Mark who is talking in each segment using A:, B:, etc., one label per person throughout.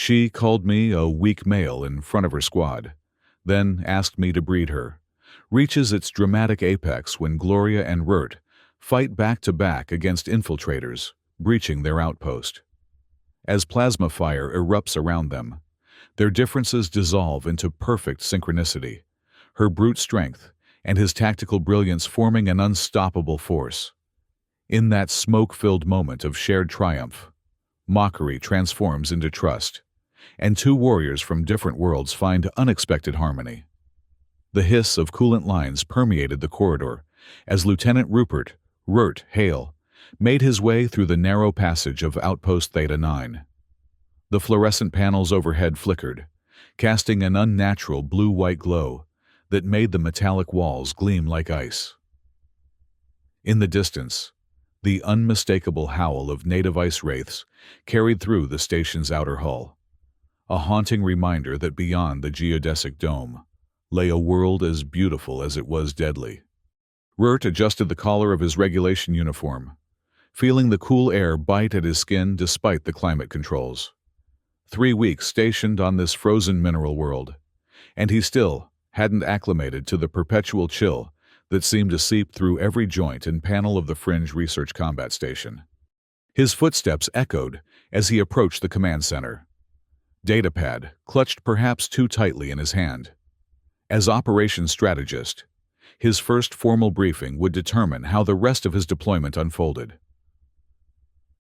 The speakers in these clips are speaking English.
A: She called me a weak male in front of her squad, then asked me to breed her. Reaches its dramatic apex when Gloria and Rurt fight back-to-back against infiltrators, breaching their outpost. As plasma fire erupts around them, their differences dissolve into perfect synchronicity, her brute strength and his tactical brilliance forming an unstoppable force. In that smoke-filled moment of shared triumph, mockery transforms into trust, and two warriors from different worlds find unexpected harmony. The hiss of coolant lines permeated the corridor as Lieutenant Rurt Hale made his way through the narrow passage of Outpost Theta 9. The fluorescent panels overhead flickered, casting an unnatural blue-white glow that made the metallic walls gleam like ice. In the distance, the unmistakable howl of native ice wraiths carried through the station's outer hull, a haunting reminder that beyond the geodesic dome lay a world as beautiful as it was deadly. Rurt adjusted the collar of his regulation uniform, feeling the cool air bite at his skin despite the climate controls. 3 weeks stationed on this frozen mineral world, and he still hadn't acclimated to the perpetual chill that seemed to seep through every joint and panel of the Fringe Research Combat Station. His footsteps echoed as he approached the command center, datapad clutched perhaps too tightly in his hand. As operations strategist, his first formal briefing would determine how the rest of his deployment unfolded.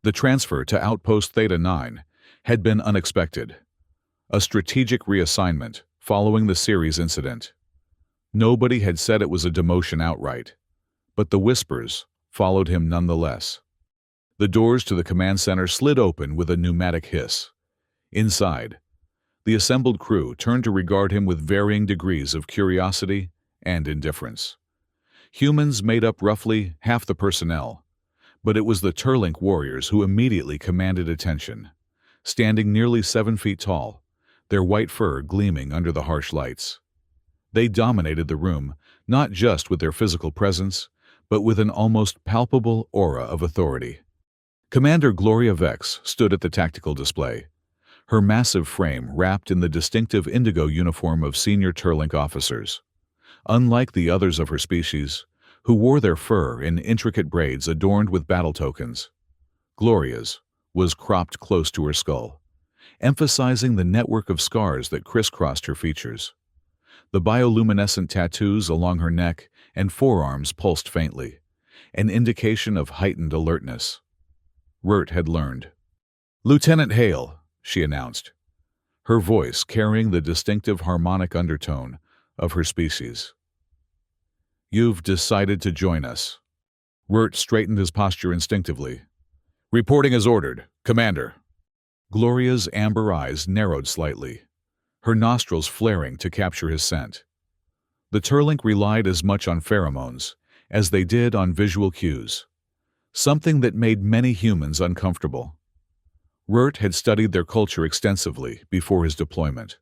A: The transfer to Outpost Theta 9 had been unexpected, a strategic reassignment following the Ceres incident. Nobody had said it was a demotion outright, but the whispers followed him nonetheless. The doors to the command center slid open with a pneumatic hiss. Inside, the assembled crew turned to regard him with varying degrees of curiosity and indifference. Humans made up roughly half the personnel, but it was the Turlink warriors who immediately commanded attention, standing nearly 7 feet tall, their white fur gleaming under the harsh lights. They dominated the room not just with their physical presence, but with an almost palpable aura of authority. Commander Gloria Vex stood at the tactical display, her massive frame wrapped in the distinctive indigo uniform of senior Turlink officers. Unlike the others of her species, who wore their fur in intricate braids adorned with battle tokens, Gloria's was cropped close to her skull, emphasizing the network of scars that crisscrossed her features. The bioluminescent tattoos along her neck and forearms pulsed faintly, an indication of heightened alertness. Rurt had learned. "Lieutenant Hale," she announced, her voice carrying the distinctive harmonic undertone of her species. "You've decided to join us." Rurt straightened his posture instinctively. "Reporting as ordered, Commander." Gloria's amber eyes narrowed slightly, her nostrils flaring to capture his scent. The Turlink relied as much on pheromones as they did on visual cues, something that made many humans uncomfortable. Rurt had studied their culture extensively before his deployment,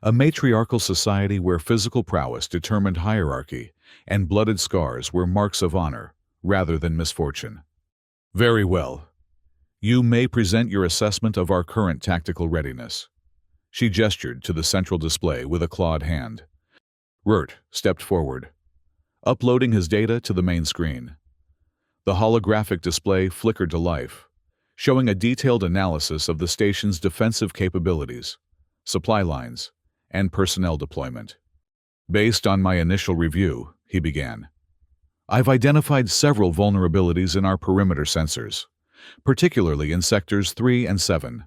A: a matriarchal society where physical prowess determined hierarchy and blooded scars were marks of honor rather than misfortune. "Very well. You may present your assessment of our current tactical readiness." She gestured to the central display with a clawed hand. Rurt stepped forward, uploading his data to the main screen. The holographic display flickered to life, showing a detailed analysis of the station's defensive capabilities, supply lines, and personnel deployment. "Based on my initial review," he began, "I've identified several vulnerabilities in our perimeter sensors, particularly in sectors 3 and 7.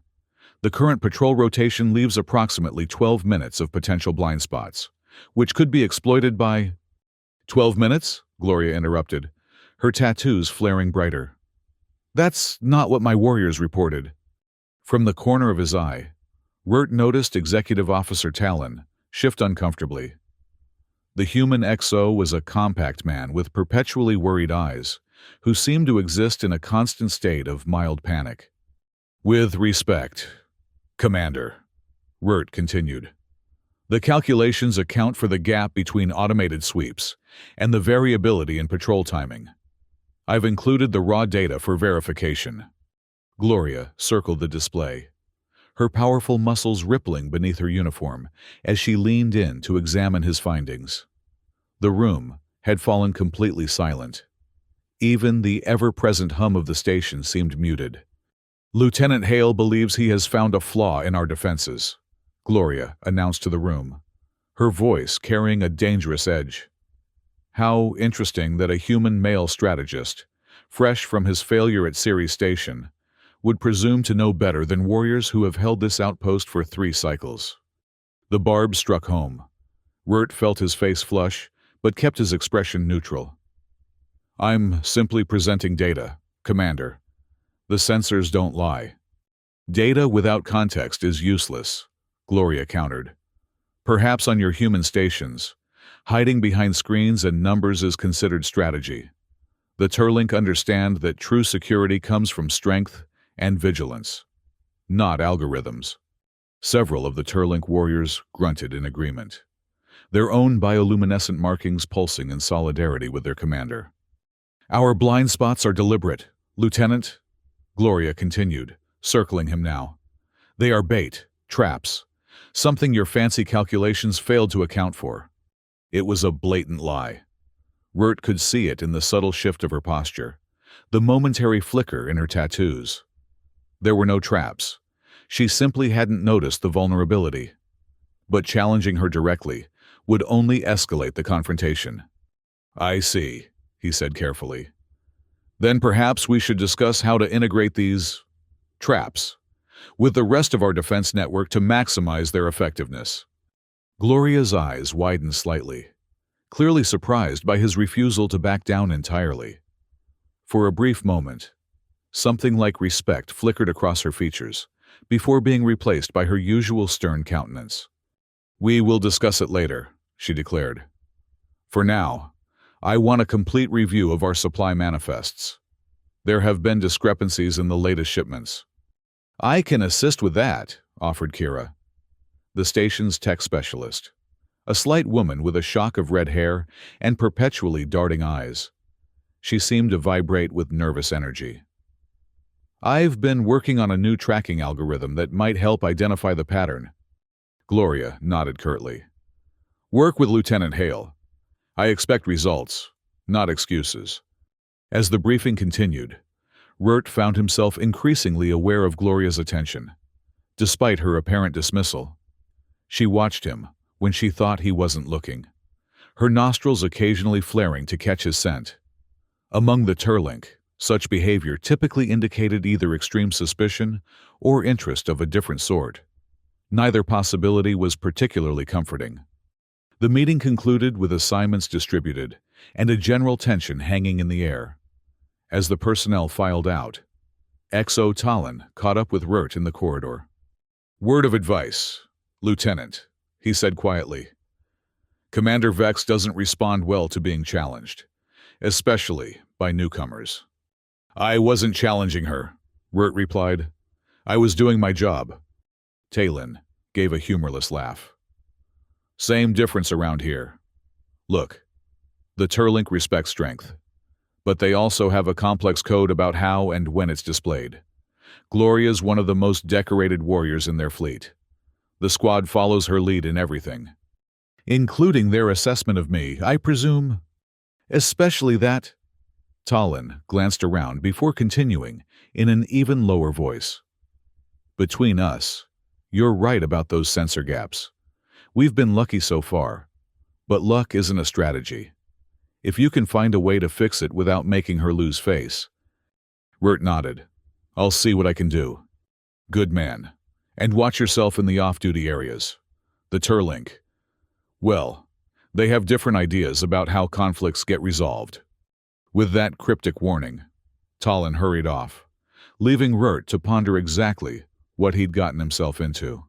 A: The current patrol rotation leaves approximately 12 minutes of potential blind spots, which could be exploited by—" "12 minutes?" Gloria interrupted, her tattoos flaring brighter. "That's not what my warriors reported." From the corner of his eye, Rurt noticed Executive Officer Talon shift uncomfortably. The human XO was a compact man with perpetually worried eyes, who seemed to exist in a constant state of mild panic. "With respect, Commander," Rurt continued, "the calculations account for the gap between automated sweeps and the variability in patrol timing. I've included the raw data for verification." Gloria circled the display, her powerful muscles rippling beneath her uniform as she leaned in to examine his findings. The room had fallen completely silent. Even the ever-present hum of the station seemed muted. "Lieutenant Hale believes he has found a flaw in our defenses," Gloria announced to the room, her voice carrying a dangerous edge. How interesting that a human male strategist, fresh from his failure at Ceres Station, would presume to know better than warriors who have held this outpost for 3 cycles. The barb struck home. Wirt felt his face flush, but kept his expression neutral. "I'm simply presenting data, Commander. The sensors don't lie." "Data without context is useless," Gloria countered. "Perhaps on your human stations, hiding behind screens and numbers is considered strategy. The Turlink understand that true security comes from strength and vigilance, not algorithms." Several of the Turlink warriors grunted in agreement, their own bioluminescent markings pulsing in solidarity with their commander. "Our blind spots are deliberate, Lieutenant," Gloria continued, circling him now. "They are bait, traps, something your fancy calculations failed to account for." It was a blatant lie. Wirt could see it in the subtle shift of her posture, the momentary flicker in her tattoos. There were no traps. She simply hadn't noticed the vulnerability. But challenging her directly would only escalate the confrontation. "I see," he said carefully. "Then perhaps we should discuss how to integrate these traps with the rest of our defense network to maximize their effectiveness." Gloria's eyes widened slightly, clearly surprised by his refusal to back down entirely. For a brief moment, something like respect flickered across her features, before being replaced by her usual stern countenance. "We will discuss it later," she declared. "For now, I want a complete review of our supply manifests. There have been discrepancies in the latest shipments." "I can assist with that," offered Kira, the station's tech specialist, a slight woman with a shock of red hair and perpetually darting eyes. She seemed to vibrate with nervous energy. "I've been working on a new tracking algorithm that might help identify the pattern." Gloria nodded curtly. "Work with Lieutenant Hale. I expect results, not excuses." As the briefing continued, Wirt found himself increasingly aware of Gloria's attention, despite her apparent dismissal. She watched him when she thought he wasn't looking, her nostrils occasionally flaring to catch his scent. Among the Turlink, such behavior typically indicated either extreme suspicion or interest of a different sort. Neither possibility was particularly comforting. The meeting concluded with assignments distributed and a general tension hanging in the air. As the personnel filed out, XO Talon caught up with Wirt in the corridor. "Word of advice, Lieutenant," he said quietly. "Commander Vex doesn't respond well to being challenged, especially by newcomers." "I wasn't challenging her," Wirt replied. "I was doing my job." Talon gave a humorless laugh. "Same difference around here. Look, the Turlink respects strength, but they also have a complex code about how and when it's displayed. Gloria's one of the most decorated warriors in their fleet. The squad follows her lead in everything, including their assessment of me, I presume. Especially that." Talon glanced around before continuing in an even lower voice. "Between us, you're right about those sensor gaps. We've been lucky so far, but luck isn't a strategy. If you can find a way to fix it without making her lose face." Wirt nodded. "I'll see what I can do." "Good man. And watch yourself in the off-duty areas. The Turlink, well, they have different ideas about how conflicts get resolved." With that cryptic warning, Talon hurried off, leaving Wirt to ponder exactly what he'd gotten himself into.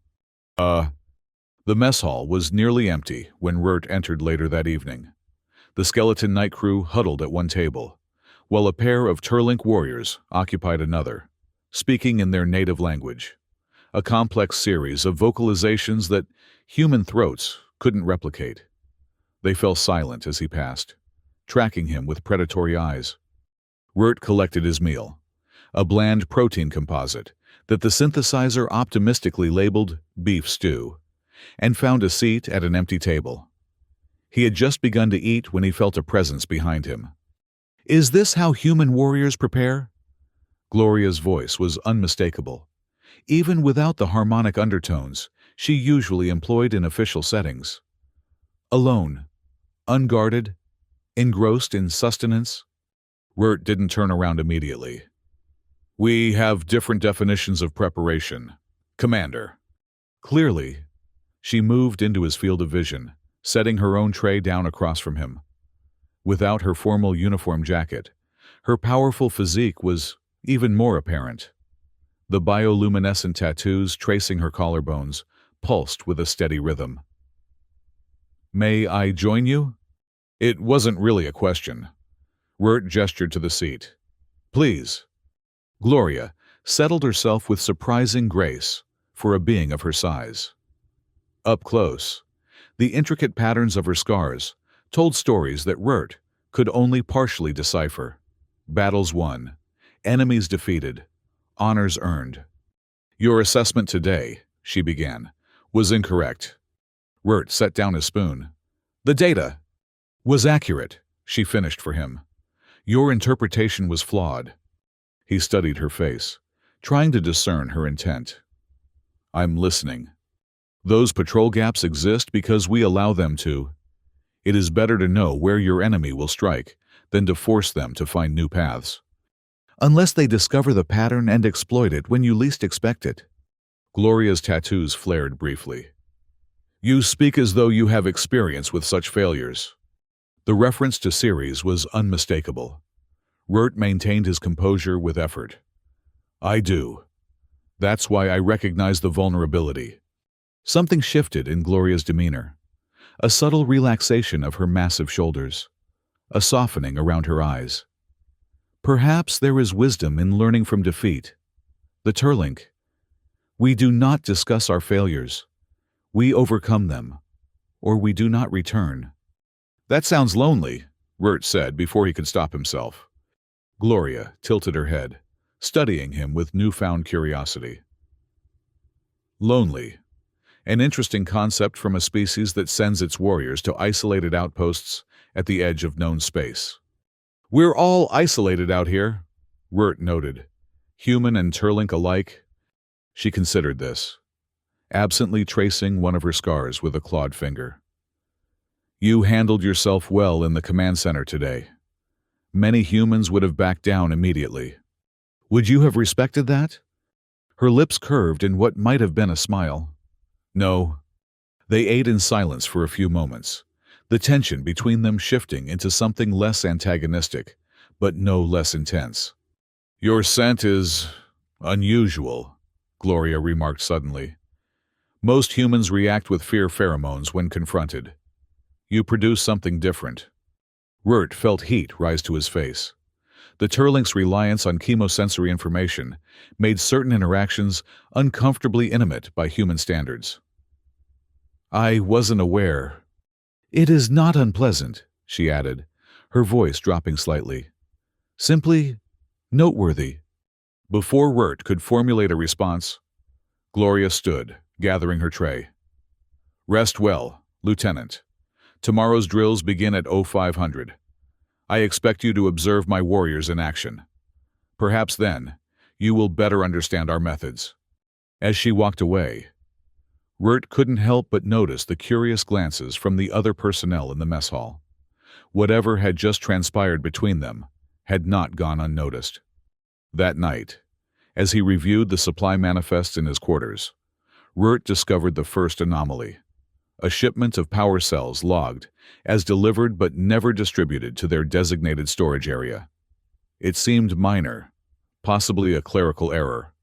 A: The mess hall was nearly empty when Wirt entered later that evening. The skeleton night crew huddled at one table, while a pair of Turlink warriors occupied another, speaking in their native language, a complex series of vocalizations that human throats couldn't replicate. They fell silent as he passed, tracking him with predatory eyes. Wirt collected his meal, a bland protein composite that the synthesizer optimistically labeled beef stew, and found a seat at an empty table. He had just begun to eat when he felt a presence behind him. "Is this how human warriors prepare?" Gloria's voice was unmistakable, even without the harmonic undertones she usually employed in official settings. Alone, unguarded, engrossed in sustenance, Wirt didn't turn around immediately. "We have different definitions of preparation, Commander." Clearly, she moved into his field of vision, setting her own tray down across from him. Without her formal uniform jacket, her powerful physique was even more apparent. The bioluminescent tattoos tracing her collarbones pulsed with a steady rhythm. "May I join you?" It wasn't really a question. Wirt gestured to the seat. "Please." Gloria settled herself with surprising grace for a being of her size. Up close, the intricate patterns of her scars told stories that Wirt could only partially decipher. Battles won, enemies defeated, honors earned. "Your assessment today," she began, "was incorrect." Wirt set down his spoon. "The data was accurate," she finished for him. "Your interpretation was flawed." He studied her face, trying to discern her intent. "I'm listening. Those patrol gaps exist because we allow them to. It is better to know where your enemy will strike than to force them to find new paths. Unless they discover the pattern and exploit it when you least expect it." Gloria's tattoos flared briefly. "You speak as though you have experience with such failures." The reference to Ceres was unmistakable. Wirt maintained his composure with effort. "I do. That's why I recognize the vulnerability." Something shifted in Gloria's demeanor. A subtle relaxation of her massive shoulders. A softening around her eyes. "Perhaps there is wisdom in learning from defeat. The Turlink. We do not discuss our failures. We overcome them, or we do not return." "That sounds lonely," Wirt said before he could stop himself. Gloria tilted her head, studying him with newfound curiosity. "Lonely. An interesting concept from a species that sends its warriors to isolated outposts at the edge of known space." "We're all isolated out here," Wirt noted. "Human and Turlink alike." She considered this, absently tracing one of her scars with a clawed finger. "You handled yourself well in the command center today. Many humans would have backed down immediately. Would you have respected that?" Her lips curved in what might have been a smile. "No." They ate in silence for a few moments, the tension between them shifting into something less antagonistic, but no less intense. "Your scent is unusual," Gloria remarked suddenly. "Most humans react with fear pheromones when confronted. You produce something different." Wirt felt heat rise to his face. The Turlink's reliance on chemosensory information made certain interactions uncomfortably intimate by human standards. "I wasn't aware." "It is not unpleasant," she added, her voice dropping slightly. "Simply noteworthy." Before Wirt could formulate a response, Gloria stood, gathering her tray. "Rest well, Lieutenant. Tomorrow's drills begin at 0500. I expect you to observe my warriors in action. Perhaps then, you will better understand our methods." As she walked away, Wirt couldn't help but notice the curious glances from the other personnel in the mess hall. Whatever had just transpired between them had not gone unnoticed. That night, as he reviewed the supply manifests in his quarters, Wirt discovered the first anomaly. A shipment of power cells logged as delivered but never distributed to their designated storage area. It seemed minor, possibly a clerical error,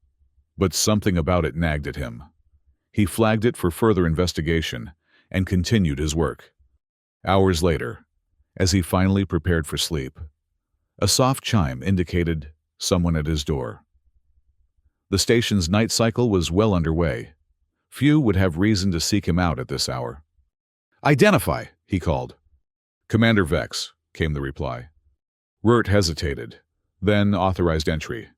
A: but something about it nagged at him. He flagged it for further investigation and continued his work. Hours later, as he finally prepared for sleep, a soft chime indicated someone at his door. The station's night cycle was well underway. Few would have reason to seek him out at this hour. "Identify," he called. "Commander Vex," came the reply. Wirt hesitated, then authorized entry.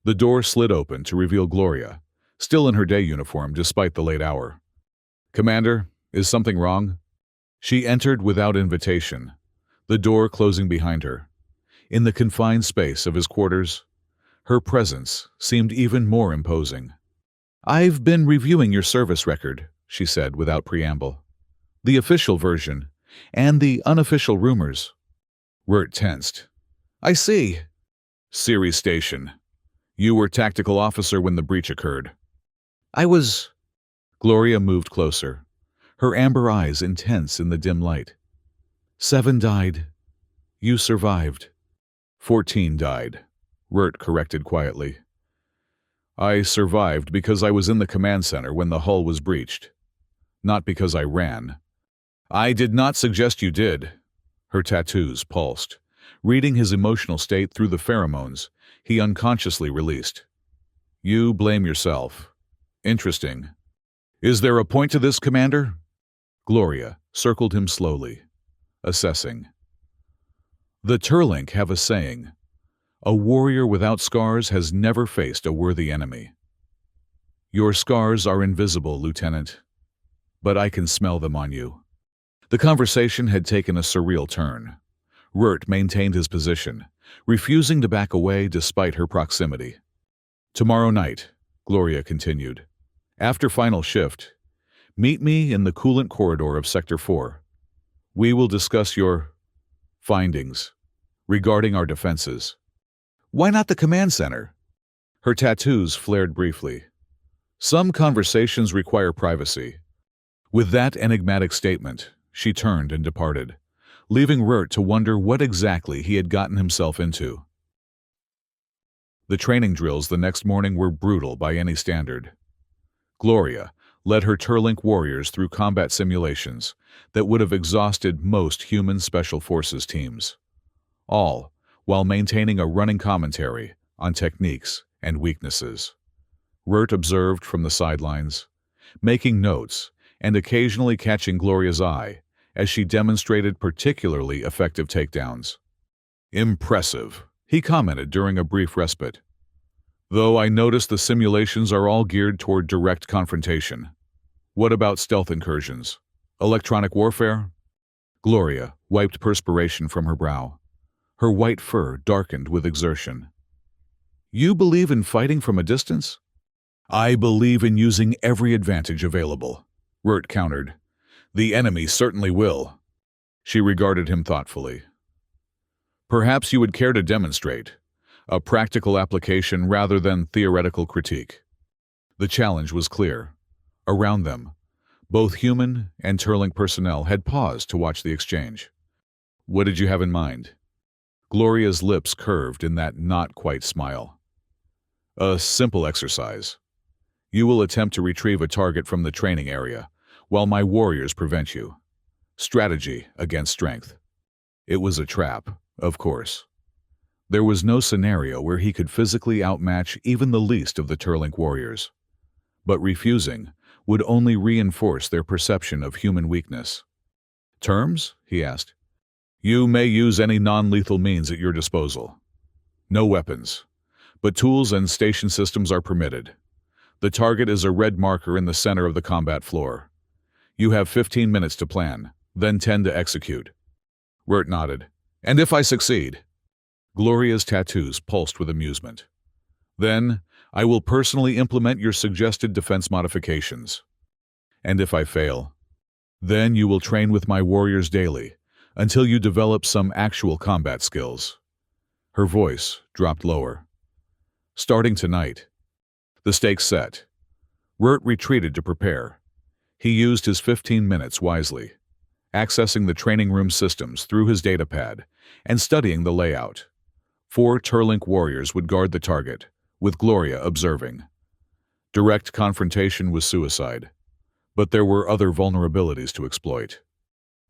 A: The door slid open to reveal Gloria, still in her day uniform despite the late hour. "Commander, is something wrong?" She entered without invitation, the door closing behind her. In the confined space of his quarters, her presence seemed even more imposing. "I've been reviewing your service record," she said without preamble. "The official version, and the unofficial rumors." Wirt tensed. "I see." "Ceres Station. You were tactical officer when the breach occurred." "I was—" Gloria moved closer, her amber eyes intense in the dim light. "7 died. You survived." 14 died, Wirt corrected quietly. "I survived because I was in the command center when the hull was breached. Not because I ran." "I did not suggest you did." Her tattoos pulsed, reading his emotional state through the pheromones he unconsciously released. "You blame yourself. Interesting. Is there a point to this, Commander?" Gloria circled him slowly, assessing. "The Turlink have a saying. A warrior without scars has never faced a worthy enemy. Your scars are invisible, Lieutenant, but I can smell them on you." The conversation had taken a surreal turn. Wirt maintained his position, refusing to back away despite her proximity. "Tomorrow night," Gloria continued, "after final shift, meet me in the coolant corridor of Sector 4. We will discuss your findings regarding our defenses." "Why not the command center?" Her tattoos flared briefly. "Some conversations require privacy." With that enigmatic statement, she turned and departed, leaving Wirt to wonder what exactly he had gotten himself into. The training drills the next morning were brutal by any standard. Gloria led her Turlink warriors through combat simulations that would have exhausted most human special forces teams, all while maintaining a running commentary on techniques and weaknesses. Wirt observed from the sidelines, making notes and occasionally catching Gloria's eye as she demonstrated particularly effective takedowns. "Impressive," he commented during a brief respite. "Though I notice the simulations are all geared toward direct confrontation. What about stealth incursions? Electronic warfare?" Gloria wiped perspiration from her brow. Her white fur darkened with exertion. "You believe in fighting from a distance?" "I believe in using every advantage available," Wirt countered. "The enemy certainly will." She regarded him thoughtfully. "Perhaps you would care to demonstrate a practical application rather than theoretical critique." The challenge was clear. Around them, both human and Turlink personnel had paused to watch the exchange. "What did you have in mind?" Gloria's lips curved in that not-quite smile. "A simple exercise. You will attempt to retrieve a target from the training area, while my warriors prevent you. Strategy against strength." It was a trap, of course. There was no scenario where he could physically outmatch even the least of the Turlink warriors. But refusing would only reinforce their perception of human weakness. "Terms?" he asked. "You may use any non-lethal means at your disposal. No weapons, but tools and station systems are permitted. The target is a red marker in the center of the combat floor. You have 15 minutes to plan, then 10 to execute." Wirt nodded. "And if I succeed?" Gloria's tattoos pulsed with amusement. "Then I will personally implement your suggested defense modifications." "And if I fail?" "Then you will train with my warriors daily, until you develop some actual combat skills." Her voice dropped lower. "Starting tonight." The stakes set. Wirt retreated to prepare. He used his 15 minutes wisely, accessing the training room systems through his datapad and studying the layout. 4 Turlink warriors would guard the target, with Gloria observing. Direct confrontation was suicide, but there were other vulnerabilities to exploit.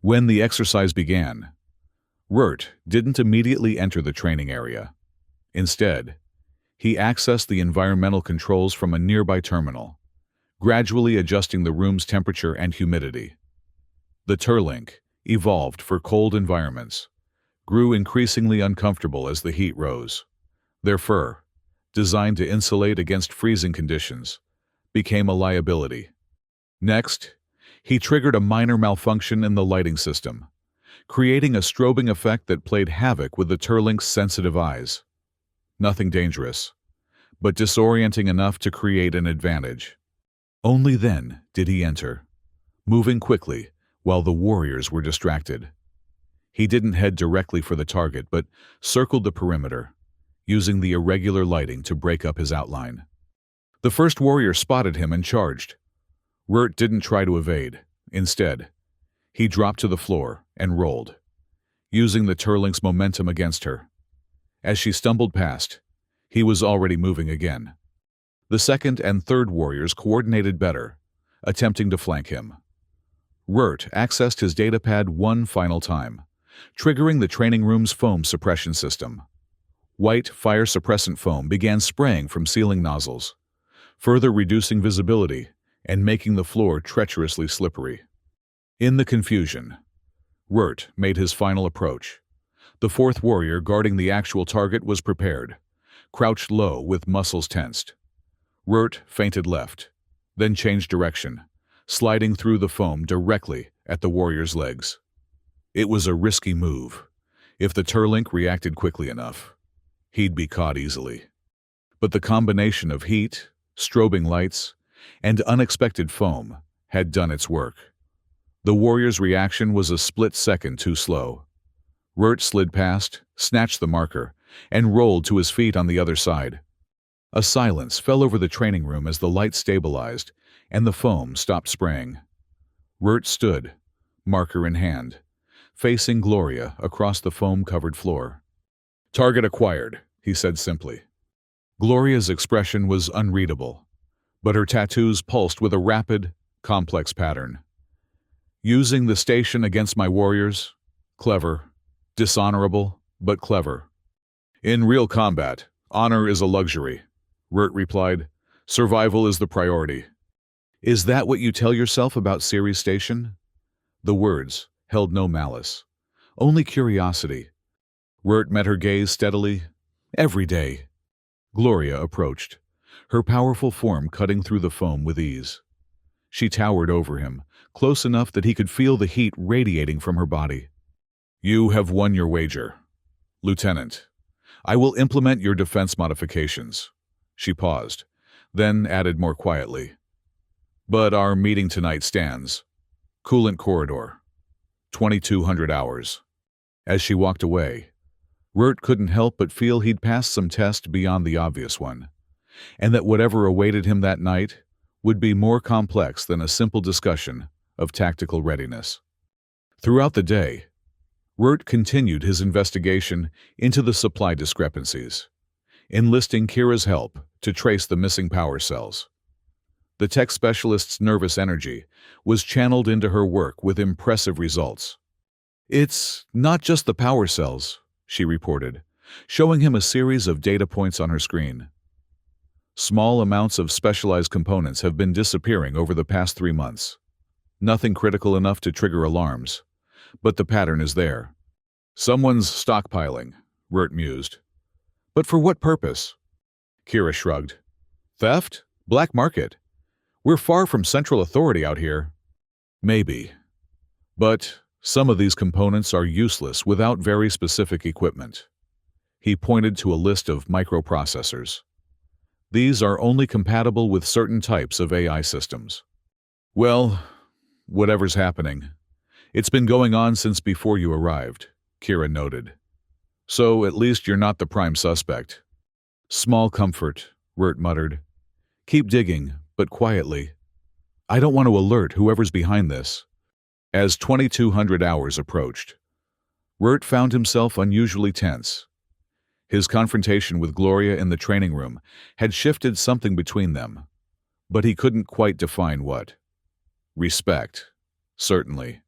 A: When the exercise began, Wirt didn't immediately enter the training area. Instead, he accessed the environmental controls from a nearby terminal, gradually adjusting the room's temperature and humidity. The Turlink, evolved for cold environments, grew increasingly uncomfortable as the heat rose. Their fur, designed to insulate against freezing conditions, became a liability. Next, he triggered a minor malfunction in the lighting system, creating a strobing effect that played havoc with the Turlink's sensitive eyes. Nothing dangerous, but disorienting enough to create an advantage. Only then did he enter, moving quickly while the warriors were distracted. He didn't head directly for the target, but circled the perimeter, using the irregular lighting to break up his outline. The first warrior spotted him and charged. Wirt didn't try to evade. Instead, he dropped to the floor and rolled, using the Turlink's momentum against her. As she stumbled past, he was already moving again. The second and third warriors coordinated better, attempting to flank him. Wirt accessed his datapad one final time, triggering the training room's foam suppression system. White fire suppressant foam began spraying from ceiling nozzles, further reducing visibility and making the floor treacherously slippery. In the confusion, Wirt made his final approach. The fourth warrior guarding the actual target was prepared, crouched low with muscles tensed. Wirt feinted left, then changed direction, sliding through the foam directly at the warrior's legs. It was a risky move. If the Turlink reacted quickly enough, he'd be caught easily. But the combination of heat, strobing lights, and unexpected foam had done its work. The warrior's reaction was a split second too slow. Wirt slid past, snatched the marker, and rolled to his feet on the other side. A silence fell over the training room as the light stabilized and the foam stopped spraying. Wirt stood, marker in hand, facing Gloria across the foam-covered floor. "Target acquired," he said simply. Gloria's expression was unreadable, but her tattoos pulsed with a rapid, complex pattern. "Using the station against my warriors? Clever. Dishonorable, but clever." "In real combat, honor is a luxury," Wirt replied. "Survival is the priority." "Is that what you tell yourself about Ceres Station?" The words held no malice, only curiosity. Wirt met her gaze steadily. "Every day." Gloria approached, her powerful form cutting through the foam with ease. She towered over him, close enough that he could feel the heat radiating from her body. "You have won your wager. Lieutenant, I will implement your defense modifications." She paused, then added more quietly. "But our meeting tonight stands. Coolant corridor. 2200 hours." As she walked away, Wirt couldn't help but feel he'd passed some test beyond the obvious one, and that whatever awaited him that night would be more complex than a simple discussion of tactical readiness. Throughout the day, Wirt continued his investigation into the supply discrepancies, enlisting Kira's help to trace the missing power cells. The tech specialist's nervous energy was channeled into her work with impressive results. "It's not just the power cells," she reported, showing him a series of data points on her screen. "Small amounts of specialized components have been disappearing over the past 3 months. Nothing critical enough to trigger alarms, but the pattern is there." "Someone's stockpiling," Wirt mused. "But for what purpose?" Kira shrugged. "Theft? Black market. We're far from central authority out here." "Maybe. But some of these components are useless without very specific equipment." He pointed to a list of microprocessors. "These are only compatible with certain types of AI systems." "Well, whatever's happening, it's been going on since before you arrived," Kira noted. "So at least you're not the prime suspect." "Small comfort," Wirt muttered. "Keep digging, but quietly. I don't want to alert whoever's behind this." As 2200 hours approached, Wirt found himself unusually tense. His confrontation with Gloria in the training room had shifted something between them, but he couldn't quite define what. Respect, certainly.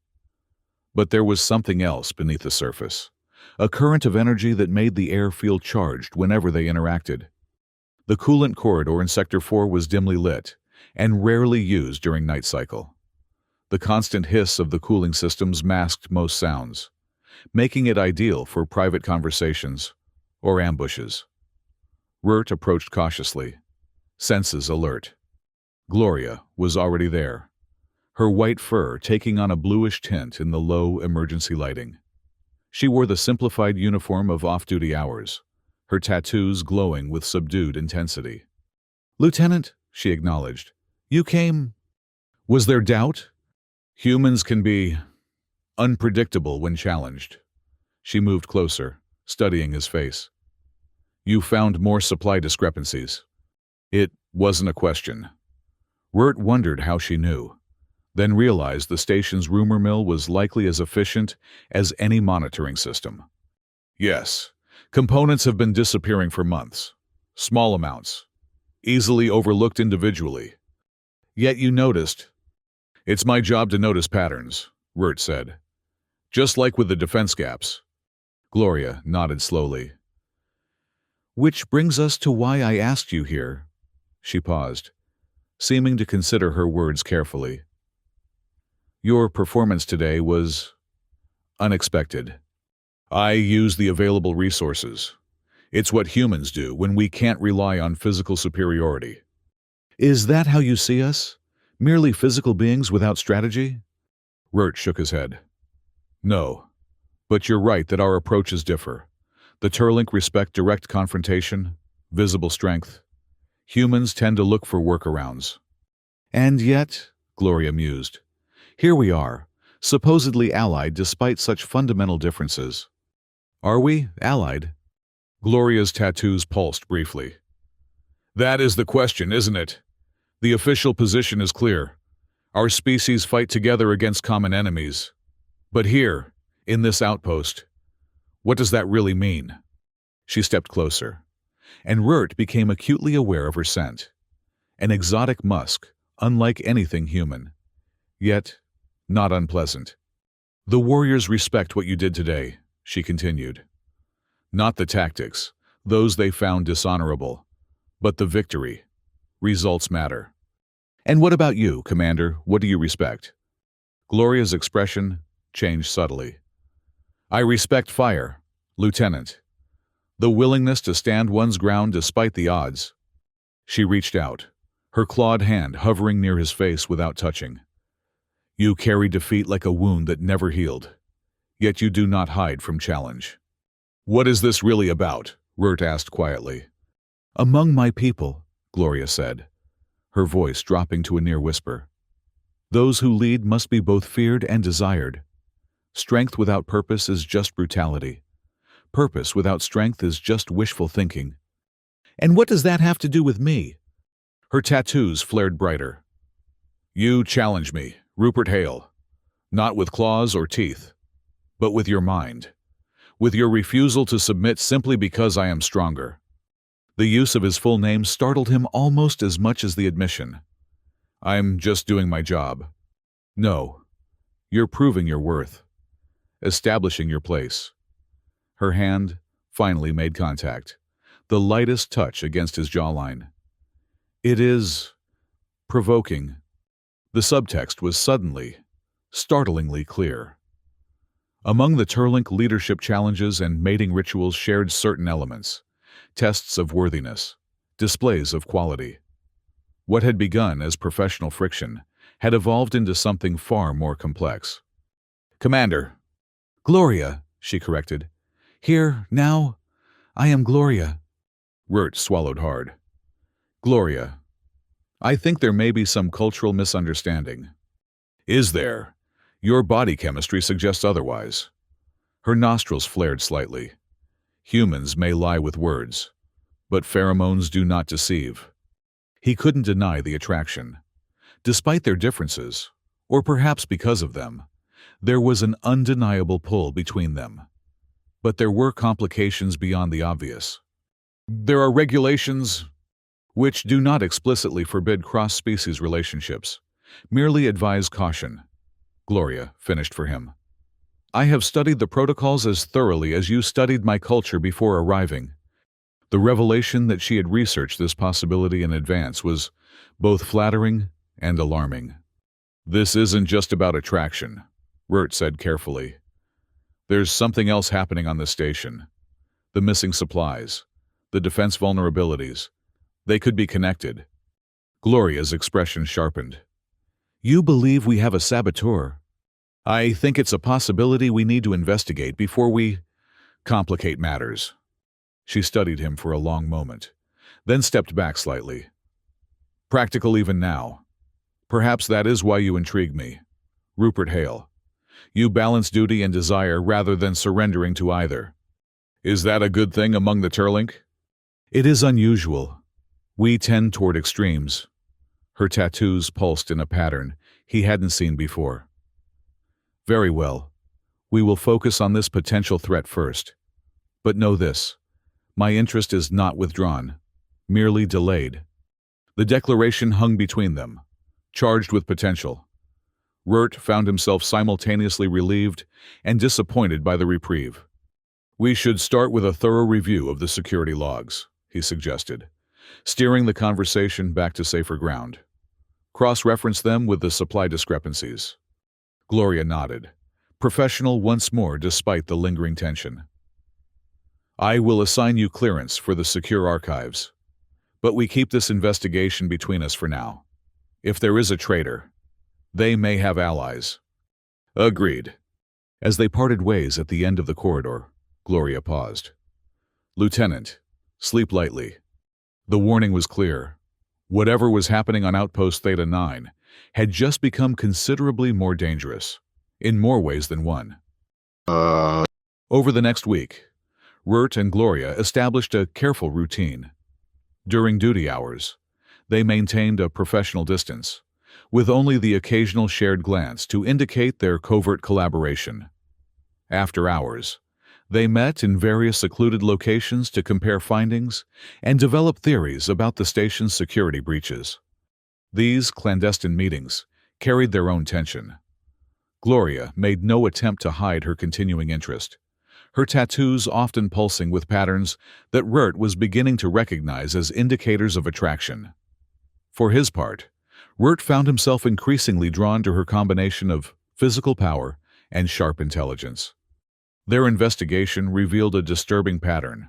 A: But there was something else beneath the surface, a current of energy that made the air feel charged whenever they interacted. The coolant corridor in Sector 4 was dimly lit and rarely used during night cycle. The constant hiss of the cooling systems masked most sounds, making it ideal for private conversations or ambushes. Wirt approached cautiously, senses alert. Gloria was already there, her white fur taking on a bluish tint in the low emergency lighting. She wore the simplified uniform of off-duty hours, her tattoos glowing with subdued intensity. "Lieutenant," she acknowledged, "you came." Was there doubt? Humans can be unpredictable when challenged. She moved closer, studying his face. "You found more supply discrepancies." It wasn't a question. Wirt wondered how she knew, then realized the station's rumor mill was likely as efficient as any monitoring system. "Yes, components have been disappearing for months. Small amounts, easily overlooked individually. Yet you noticed." "It's my job to notice patterns," Wirt said. "Just like with the defense gaps." Gloria nodded slowly. "Which brings us to why I asked you here." She paused, seeming to consider her words carefully. "Your performance today was unexpected. I used the available resources. It's what humans do when we can't rely on physical superiority." "Is that how you see us? Merely physical beings without strategy?" Wirt shook his head. "No, but you're right that our approaches differ. The Turlink respect direct confrontation, visible strength. Humans tend to look for workarounds." "And yet," Gloria mused, "here we are, supposedly allied despite such fundamental differences." "Are we allied?" Gloria's tattoos pulsed briefly. "That is the question, isn't it? The official position is clear. Our species fight together against common enemies. But here, in this outpost, what does that really mean?" She stepped closer, and Wirt became acutely aware of her scent. An exotic musk, unlike anything human, yet not unpleasant. "The warriors respect what you did today," she continued. "Not the tactics, those they found dishonorable, but the victory. Results matter." "And what about you, Commander? What do you respect?" Gloria's expression changed subtly. "I respect fire, Lieutenant. The willingness to stand one's ground despite the odds." She reached out, her clawed hand hovering near his face without touching. "You carry defeat like a wound that never healed, yet you do not hide from challenge." "What is this really about?" Wirt asked quietly. "Among my people," Gloria said, her voice dropping to a near whisper. "Those who lead must be both feared and desired. Strength without purpose is just brutality. Purpose without strength is just wishful thinking." "And what does that have to do with me?" Her tattoos flared brighter. "You challenge me, Rupert Hale, not with claws or teeth, but with your mind, with your refusal to submit simply because I am stronger." The use of his full name startled him almost as much as the admission. "I'm just doing my job." "No, you're proving your worth, establishing your place." Her hand finally made contact, the lightest touch against his jawline. "It is provoking." The subtext was suddenly, startlingly clear. Among the Turlink leadership challenges and mating rituals shared certain elements, tests of worthiness, displays of quality. What had begun as professional friction had evolved into something far more complex. "Commander." "Gloria," she corrected. "Here, now, I am Gloria." Wirt swallowed hard. "Gloria, I think there may be some cultural misunderstanding." "Is there? Your body chemistry suggests otherwise." Her nostrils flared slightly. Humans may lie with words, but pheromones do not deceive. He couldn't deny the attraction. Despite their differences, or perhaps because of them, there was an undeniable pull between them. But there were complications beyond the obvious. "There are regulations which do not explicitly forbid cross-species relationships, merely advise caution," Gloria finished for him. "I have studied the protocols as thoroughly as you studied my culture before arriving." The revelation that she had researched this possibility in advance was both flattering and alarming. "This isn't just about attraction," Wirt said carefully. "There's something else happening on the station. The missing supplies, the defense vulnerabilities. They could be connected. Gloria's expression sharpened. You believe we have a saboteur? I think it's a possibility we need to investigate before we complicate matters. She studied him for a long moment, then stepped back slightly. Practical even now. Perhaps that is why you intrigue me. Rupert Hale. You balance duty and desire rather than surrendering to either. Is that a good thing among the Turlink? It is unusual. We tend toward extremes. Her tattoos pulsed in a pattern he hadn't seen before. Very well. We will focus on this potential threat first. But know this. My interest is not withdrawn, merely delayed. The declaration hung between them, charged with potential. Rurt found himself simultaneously relieved and disappointed by the reprieve. We should start with a thorough review of the security logs, he suggested, steering the conversation back to safer ground. Cross-reference them with the supply discrepancies. Gloria nodded, professional once more despite the lingering tension. I will assign you clearance for the secure archives, but we keep this investigation between us for now. If there is a traitor, they may have allies. Agreed. As they parted ways at the end of the corridor, Gloria paused. Lieutenant, sleep lightly. The warning was clear. Whatever was happening on Outpost Theta 9 had just become considerably more dangerous, in more ways than one. Over the next week, Rurt and Gloria established a careful routine. During duty hours, they maintained a professional distance, with only the occasional shared glance to indicate their covert collaboration. After hours, they met in various secluded locations to compare findings and develop theories about the station's security breaches. These clandestine meetings carried their own tension. Gloria made no attempt to hide her continuing interest, her tattoos often pulsing with patterns that Rurt was beginning to recognize as indicators of attraction. For his part, Rurt found himself increasingly drawn to her combination of physical power and sharp intelligence. Their investigation revealed a disturbing pattern.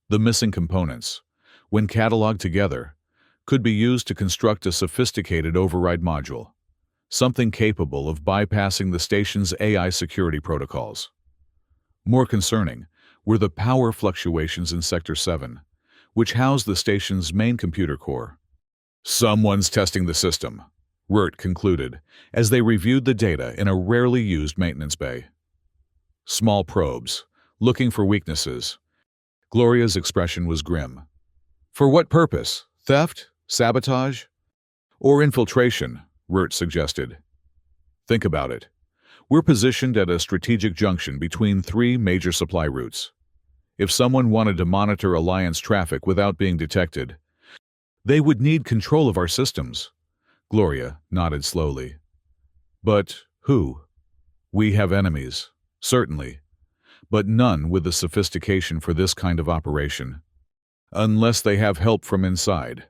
A: The missing components, when cataloged together, could be used to construct a sophisticated override module, something capable of bypassing the station's AI security protocols. More concerning were the power fluctuations in Sector 7, which housed the station's main computer core. Someone's testing the system, Rurt concluded, as they reviewed the data in a rarely used maintenance bay. Small probes, looking for weaknesses. Gloria's expression was grim. For what purpose? Theft? Sabotage? Or infiltration? Rurt suggested. Think about it. We're positioned at a strategic junction between three major supply routes. If someone wanted to monitor Alliance traffic without being detected, they would need control of our systems. Gloria nodded slowly. But who? We have enemies, certainly, but none with the sophistication for this kind of operation. Unless they have help from inside.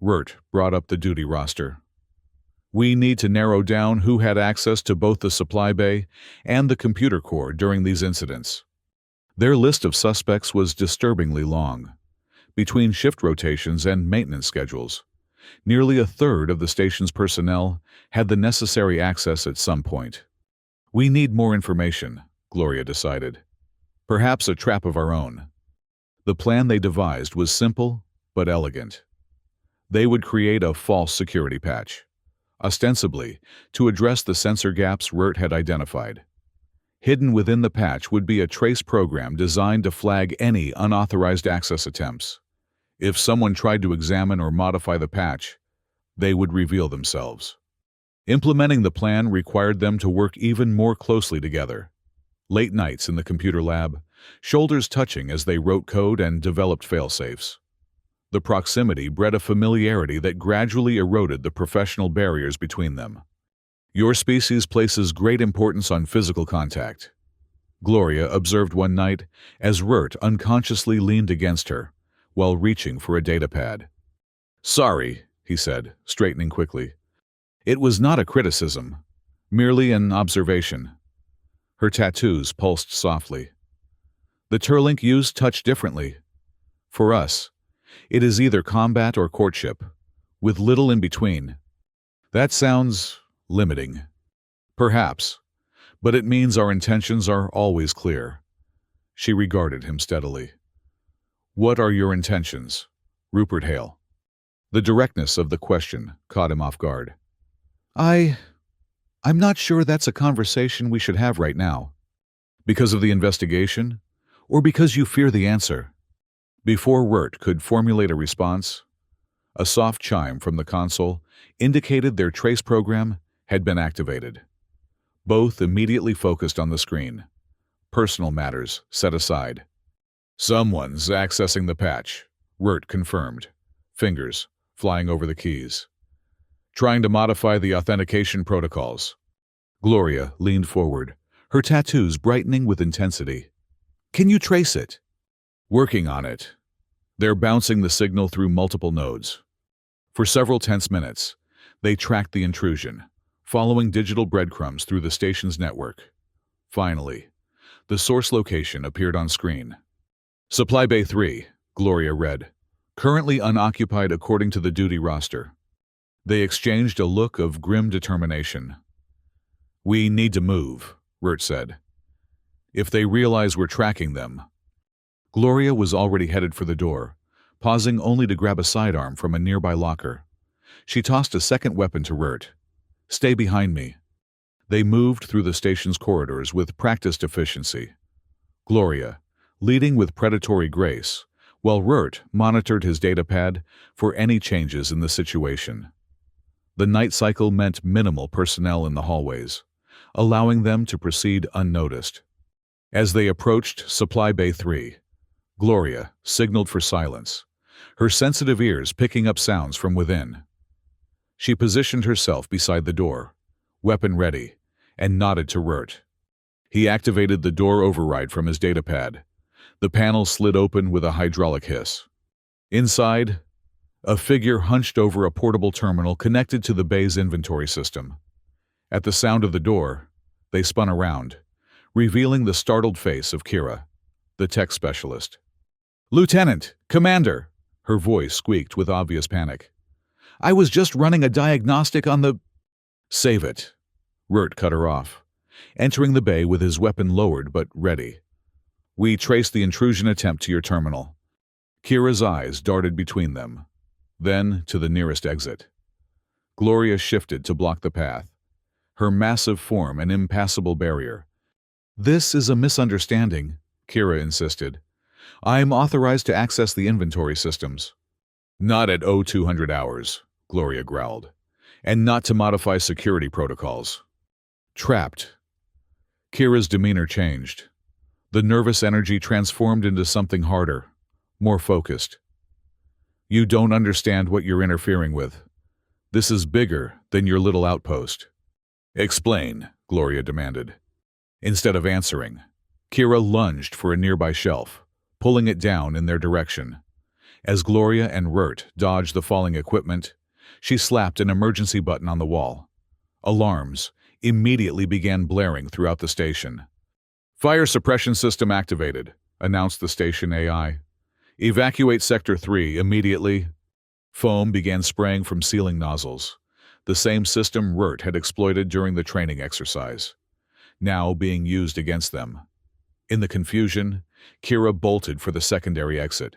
A: Rurt brought up the duty roster. We need to narrow down who had access to both the supply bay and the computer core during these incidents. Their list of suspects was disturbingly long. Between shift rotations and maintenance schedules, nearly a third of the station's personnel had the necessary access at some point. We need more information, Gloria decided. Perhaps a trap of our own. The plan they devised was simple but elegant. They would create a false security patch, ostensibly to address the sensor gaps Rurt had identified. Hidden within the patch would be a trace program designed to flag any unauthorized access attempts. If someone tried to examine or modify the patch, they would reveal themselves. Implementing the plan required them to work even more closely together. Late nights in the computer lab, shoulders touching as they wrote code and developed failsafes. The proximity bred a familiarity that gradually eroded the professional barriers between them. Your species places great importance on physical contact, Gloria observed one night as Rurt unconsciously leaned against her while reaching for a datapad. Sorry, he said, straightening quickly. It was not a criticism, merely an observation. Her tattoos pulsed softly. The Turlink used touch differently. For us, it is either combat or courtship, with little in between. That sounds limiting. Perhaps, but it means our intentions are always clear. She regarded him steadily. What are your intentions, Rupert Hale? The directness of the question caught him off guard. I'm not sure that's a conversation we should have right now. Because of the investigation? Or because you fear the answer? Before Wirt could formulate a response, a soft chime from the console indicated their trace program had been activated. Both immediately focused on the screen. Personal matters set aside. Someone's accessing the patch, Wirt confirmed, fingers flying over the keys. Trying to modify the authentication protocols. Gloria leaned forward, her tattoos brightening with intensity. Can you trace it? Working on it. They're bouncing the signal through multiple nodes. For several tense minutes, they tracked the intrusion, following digital breadcrumbs through the station's network. Finally, the source location appeared on screen. Supply Bay 3, Gloria read, currently unoccupied according to the duty roster. They exchanged a look of grim determination. We need to move, Wirt said. If they realize we're tracking them. Gloria was already headed for the door, pausing only to grab a sidearm from a nearby locker. She tossed a second weapon to Wirt. Stay behind me. They moved through the station's corridors with practiced efficiency. Gloria, leading with predatory grace, while Wirt monitored his datapad for any changes in the situation. The night cycle meant minimal personnel in the hallways, allowing them to proceed unnoticed. As they approached Supply Bay 3, Gloria signaled for silence, her sensitive ears picking up sounds from within. She positioned herself beside the door, weapon ready, and nodded to Wirt. He activated the door override from his datapad. The panel slid open with a hydraulic hiss. Inside, a figure hunched over a portable terminal connected to the bay's inventory system. At the sound of the door, they spun around, revealing the startled face of Kira, the tech specialist. Lieutenant! Commander! Her voice squeaked with obvious panic. I was just running a diagnostic on the... Save it. Wirt cut her off, entering the bay with his weapon lowered but ready. We traced the intrusion attempt to your terminal. Kira's eyes darted between them, then to the nearest exit. Gloria shifted to block the path, her massive form an impassable barrier. This is a misunderstanding, Kira insisted. I'm authorized to access the inventory systems. Not at 0200 hours, Gloria growled, and not to modify security protocols. Trapped. Kira's demeanor changed. The nervous energy transformed into something harder, more focused. You don't understand what you're interfering with. This is bigger than your little outpost. Explain, Gloria demanded. Instead of answering, Kira lunged for a nearby shelf, pulling it down in their direction. As Gloria and Wirt dodged the falling equipment, she slapped an emergency button on the wall. Alarms immediately began blaring throughout the station. Fire suppression system activated, announced the station AI. Evacuate Sector 3 immediately. Foam began spraying from ceiling nozzles, the same system Wirt had exploited during the training exercise, now being used against them. In the confusion, Kira bolted for the secondary exit.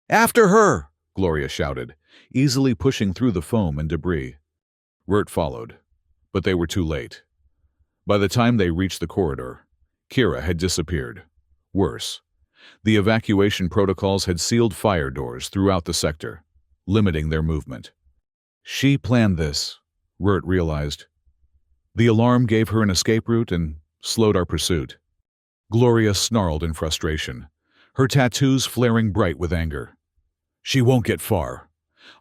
A: After her! Gloria shouted, easily pushing through the foam and debris. Wirt followed, but they were too late. By the time they reached the corridor, Kira had disappeared. Worse, the evacuation protocols had sealed fire doors throughout the sector, limiting their movement. She planned this, Wirt realized. The alarm gave her an escape route and slowed our pursuit. Gloria snarled in frustration, her tattoos flaring bright with anger. She won't get far.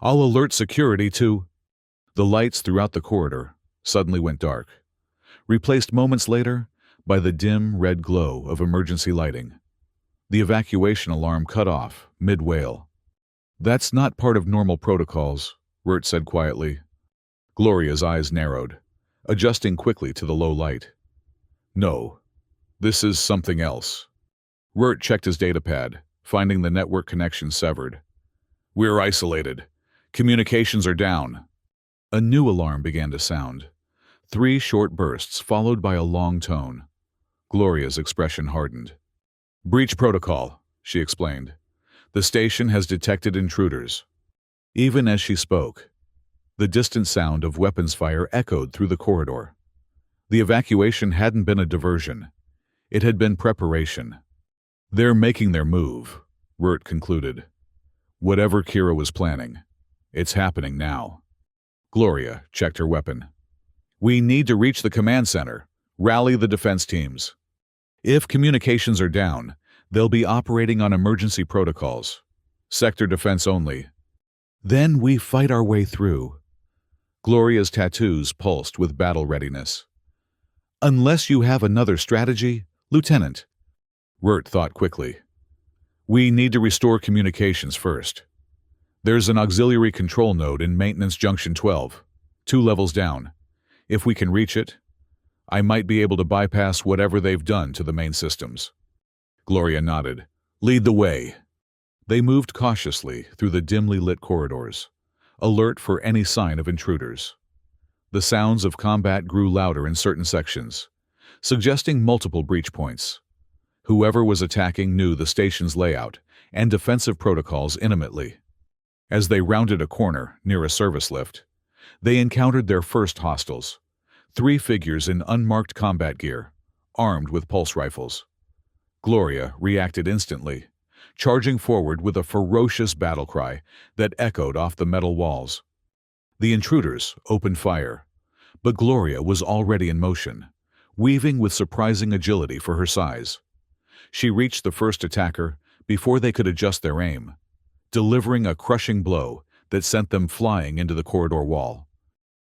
A: I'll alert security to... The lights throughout the corridor suddenly went dark, replaced moments later by the dim red glow of emergency lighting. The evacuation alarm cut off mid-wail. That's not part of normal protocols, Wirt said quietly. Gloria's eyes narrowed, adjusting quickly to the low light. No, this is something else. Wirt checked his datapad, finding the network connection severed. "We're isolated. Communications are down." A new alarm began to sound. 3 short bursts followed by a long tone. Gloria's expression hardened. "Breach protocol," she explained. "The station has detected intruders." Even as she spoke, the distant sound of weapons fire echoed through the corridor. The evacuation hadn't been a diversion. It had been preparation. "They're making their move," Wirt concluded. "Whatever Kira was planning, it's happening now." Gloria checked her weapon. "We need to reach the command center. Rally the defense teams. If communications are down, they'll be operating on emergency protocols. Sector defense only. Then we fight our way through." Gloria's tattoos pulsed with battle readiness. "Unless you have another strategy, Lieutenant." Wirt thought quickly. "We need to restore communications first. There's an auxiliary control node in Maintenance Junction 12, 2 levels down. If we can reach it, I might be able to bypass whatever they've done to the main systems." Gloria nodded. "Lead the way." They moved cautiously through the dimly lit corridors, alert for any sign of intruders. The sounds of combat grew louder in certain sections, suggesting multiple breach points. Whoever was attacking knew the station's layout and defensive protocols intimately. As they rounded a corner near a service lift, they encountered their first hostiles, 3 figures in unmarked combat gear, armed with pulse rifles. Gloria reacted instantly, charging forward with a ferocious battle cry that echoed off the metal walls. The intruders opened fire, but Gloria was already in motion, weaving with surprising agility for her size. She reached the first attacker before they could adjust their aim, delivering a crushing blow that sent them flying into the corridor wall.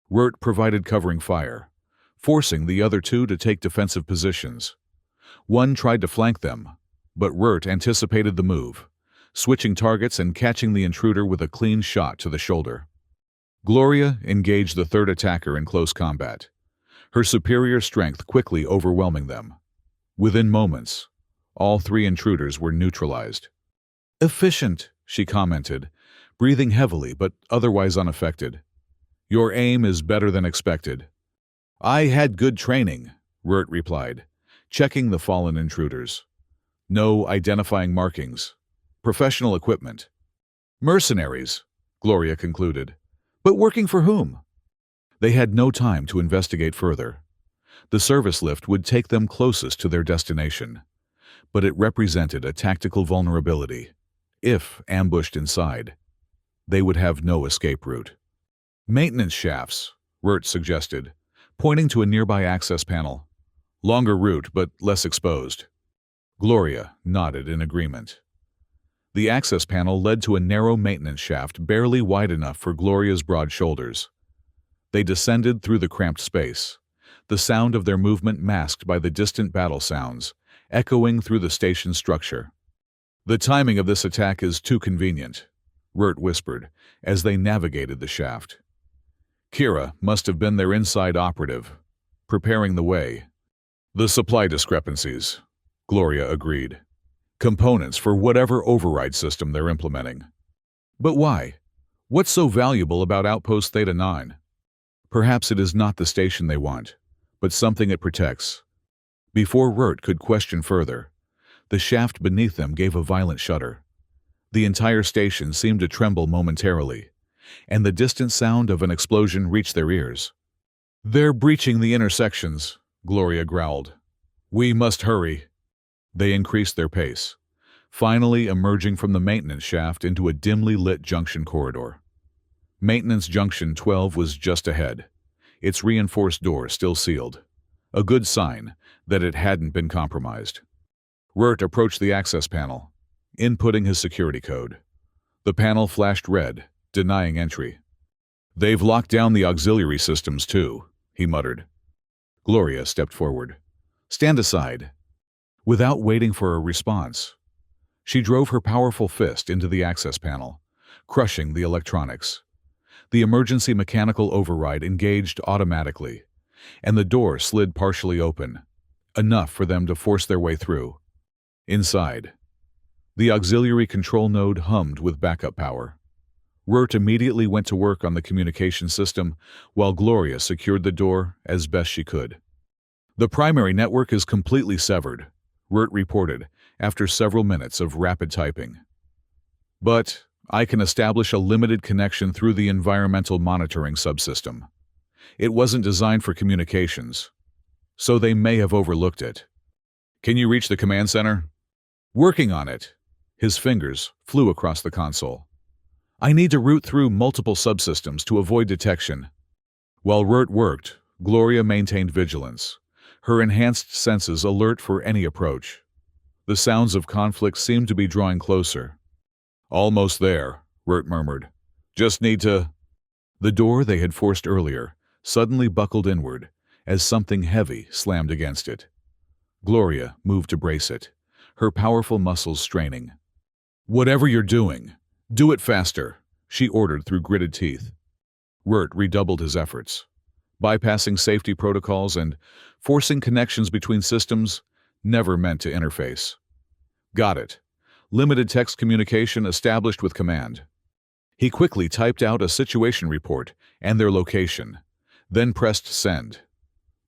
A: Wirt provided covering fire, forcing the other 2 to take defensive positions. One tried to flank them, but Wirt anticipated the move, switching targets and catching the intruder with a clean shot to the shoulder. Gloria engaged the 3rd attacker in close combat, her superior strength quickly overwhelming them. Within moments, all 3 intruders were neutralized. "Efficient," she commented, breathing heavily but otherwise unaffected. "Your aim is better than expected." "I had good training," Wirt replied, checking the fallen intruders. "No identifying markings. Professional equipment." "Mercenaries," Gloria concluded. "But working for whom?" They had no time to investigate further. The service lift would take them closest to their destination, but it represented a tactical vulnerability. If ambushed inside, they would have no escape route. "Maintenance shafts," Wirt suggested, pointing to a nearby access panel. "Longer route, but less exposed." Gloria nodded in agreement. The access panel led to a narrow maintenance shaft barely wide enough for Gloria's broad shoulders. They descended through the cramped space, the sound of their movement masked by the distant battle sounds, echoing through the station's structure. "The timing of this attack is too convenient," Wirt whispered as they navigated the shaft. "Kira must have been their inside operative, preparing the way." "The supply discrepancies," Gloria agreed. "Components for whatever override system they're implementing." "But why? What's so valuable about Outpost Theta 9? "Perhaps it is not the station they want, but something it protects." Before Wirt could question further, the shaft beneath them gave a violent shudder. The entire station seemed to tremble momentarily, and the distant sound of an explosion reached their ears. "They're breaching the intersections," Gloria growled. "We must hurry." They increased their pace, finally emerging from the maintenance shaft into a dimly lit junction corridor. Maintenance Junction 12 was just ahead, its reinforced door still sealed, a good sign that it hadn't been compromised. Wirt approached the access panel, inputting his security code. The panel flashed red, denying entry. "They've locked down the auxiliary systems too," he muttered. Gloria stepped forward. "Stand aside." Without waiting for a response, she drove her powerful fist into the access panel, crushing the electronics. The emergency mechanical override engaged automatically, and the door slid partially open, enough for them to force their way through. Inside, The auxiliary control node hummed with backup power. Wirt immediately went to work on the communication system, while Gloria secured the door as best she could. The primary network is completely severed, Wirt reported after several minutes of rapid typing. But I can establish a limited connection through the environmental monitoring subsystem. It wasn't designed for communications, so they may have overlooked it. Can you reach the command center? Working on it. His fingers flew across the console. I need to route through multiple subsystems to avoid detection. While Wirt worked, Gloria maintained vigilance, her enhanced senses alert for any approach. The sounds of conflict seemed to be drawing closer. Almost there, Wirt murmured. Just need to... The door they had forced earlier suddenly buckled inward as something heavy slammed against it. Gloria moved to brace it, her powerful muscles straining. Whatever you're doing, do it faster, she ordered through gritted teeth. Wirt redoubled his efforts, bypassing safety protocols and forcing connections between systems never meant to interface. Got it. Limited text communication established with command. He quickly typed out a situation report and their location, then pressed send.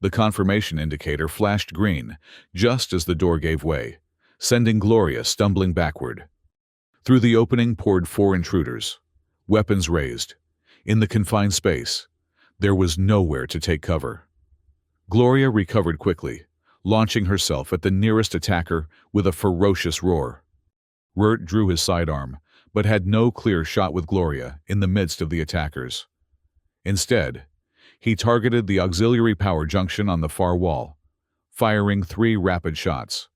A: The confirmation indicator flashed green just as the door gave way, sending Gloria stumbling backward. Through the opening poured 4 intruders, weapons raised. In the confined space, there was nowhere to take cover. Gloria recovered quickly, launching herself at the nearest attacker with a ferocious roar. Wirt drew his sidearm, but had no clear shot with Gloria in the midst of the attackers. Instead, he targeted the auxiliary power junction on the far wall, firing 3 rapid shots.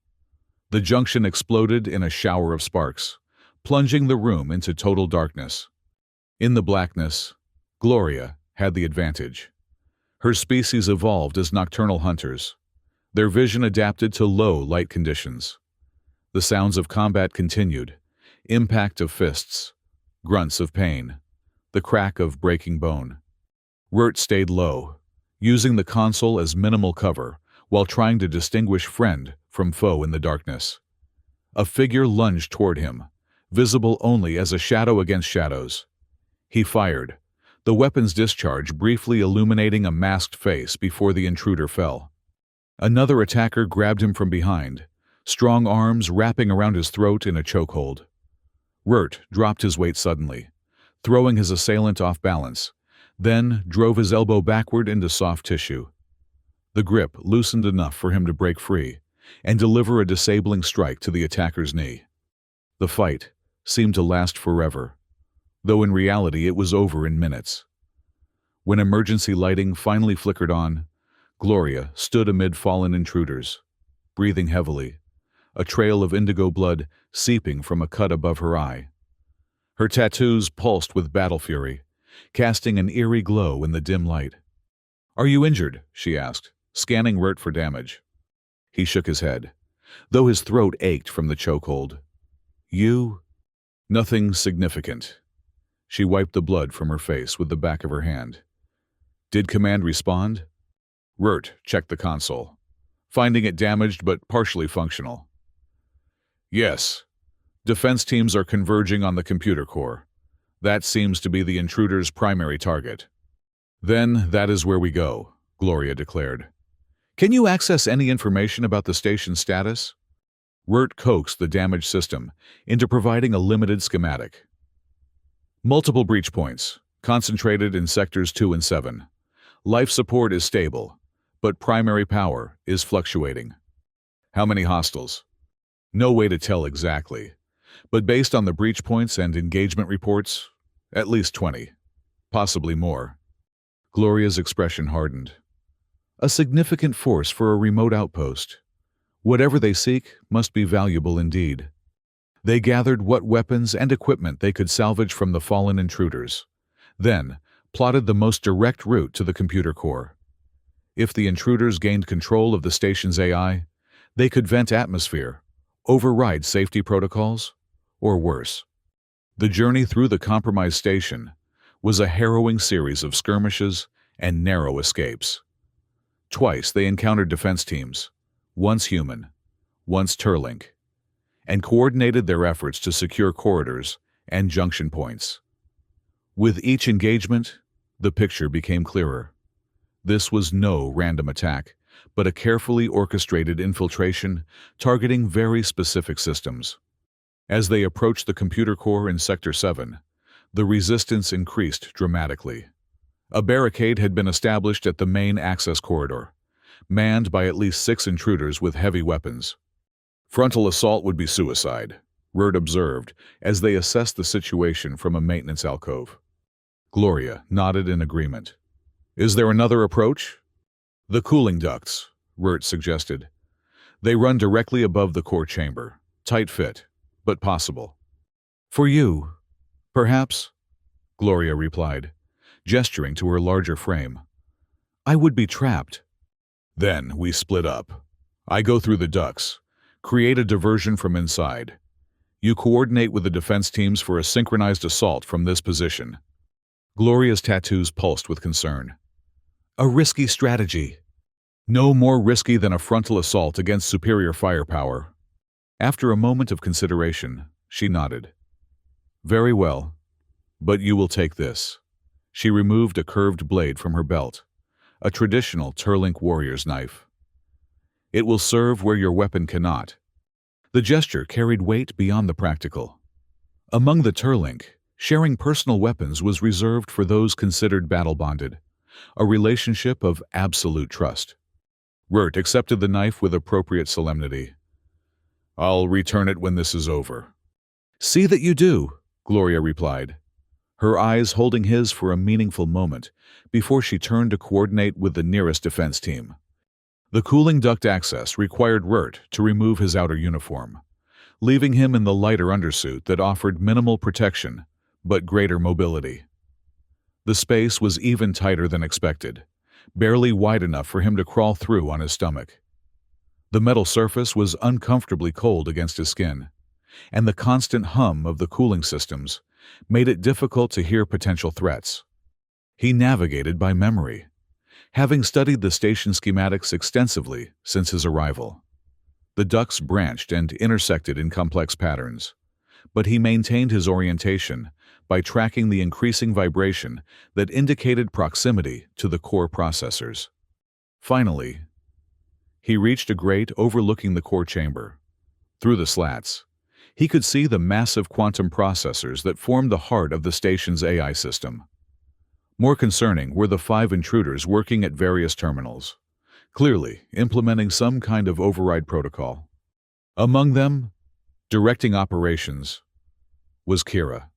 A: The junction exploded in a shower of sparks, plunging the room into total darkness. In the blackness, Gloria had the advantage. Her species evolved as nocturnal hunters, their vision adapted to low light conditions. The sounds of combat continued, impact of fists, grunts of pain, the crack of breaking bone. Wirt stayed low, using the console as minimal cover while trying to distinguish friend from foe in the darkness. A figure lunged toward him, visible only as a shadow against shadows. He fired, the weapon's discharge briefly illuminating a masked face before the intruder fell. Another attacker grabbed him from behind, strong arms wrapping around his throat in a chokehold. Wirt dropped his weight suddenly, throwing his assailant off balance, then drove his elbow backward into soft tissue. The grip loosened enough for him to break free and deliver a disabling strike to the attacker's knee. The fight seemed to last forever, though in reality it was over in minutes. When emergency lighting finally flickered on, Gloria stood amid fallen intruders, breathing heavily, a trail of indigo blood seeping from a cut above her eye. Her tattoos pulsed with battle fury, casting an eerie glow in the dim light. "Are you injured?" she asked, scanning Wirt for damage. He shook his head, though his throat ached from the chokehold. "You?" "Nothing significant." She wiped the blood from her face with the back of her hand. "Did command respond?" Wirt checked the console, finding it damaged but partially functional. "Yes. Defense teams are converging on the computer core. That seems to be the intruder's primary target." "Then that is where we go," Gloria declared. "Can you access any information about the station's status?" Wirt coaxed the damaged system into providing a limited schematic. "Multiple breach points, concentrated in sectors 2 and 7. Life support is stable, but primary power is fluctuating." "How many hostiles?" "No way to tell exactly, but based on the breach points and engagement reports, at least 20, possibly more." Gloria's expression hardened. A significant force for a remote outpost. Whatever they seek must be valuable indeed. They gathered what weapons and equipment they could salvage from the fallen intruders, then plotted the most direct route to the computer core. If the intruders gained control of the station's AI, they could vent atmosphere, override safety protocols, or worse. The journey through the compromised station was a harrowing series of skirmishes and narrow escapes. Twice they encountered defense teams, once human, once Turlink, and coordinated their efforts to secure corridors and junction points. With each engagement, the picture became clearer. This was no random attack, but a carefully orchestrated infiltration targeting very specific systems. As they approached the computer core in Sector 7, the resistance increased dramatically. A barricade had been established at the main access corridor, manned by at least 6 intruders with heavy weapons. Frontal assault would be suicide, Rurt observed as they assessed the situation from a maintenance alcove. Gloria nodded in agreement. Is there another approach? The cooling ducts, Rurt suggested. They run directly above the core chamber. Tight fit, but possible. For you, perhaps, Gloria replied, gesturing to her larger frame. I would be trapped. Then we split up. I go through the ducts, create a diversion from inside. You coordinate with the defense teams for a synchronized assault from this position. Gloria's tattoos pulsed with concern. A risky strategy. No more risky than a frontal assault against superior firepower. After a moment of consideration, she nodded. Very well, but you will take this. She removed a curved blade from her belt, a traditional Turlink warrior's knife. It will serve where your weapon cannot. The gesture carried weight beyond the practical. Among the Turlink, sharing personal weapons was reserved for those considered battle-bonded, a relationship of absolute trust. Rurt accepted the knife with appropriate solemnity. I'll return it when this is over. See that you do, Gloria replied, her eyes holding his for a meaningful moment before she turned to coordinate with the nearest defense team. The cooling duct access required Rurt to remove his outer uniform, leaving him in the lighter undersuit that offered minimal protection but greater mobility. The space was even tighter than expected, barely wide enough for him to crawl through on his stomach. The metal surface was uncomfortably cold against his skin, and the constant hum of the cooling systems made it difficult to hear potential threats. He navigated by memory, having studied the station schematics extensively since his arrival. The ducts branched and intersected in complex patterns, but he maintained his orientation by tracking the increasing vibration that indicated proximity to the core processors. Finally, he reached a grate overlooking the core chamber. Through the slats, he could see the massive quantum processors that formed the heart of the station's AI system. More concerning were the 5 intruders working at various terminals, clearly implementing some kind of override protocol. Among them, directing operations, was Kira.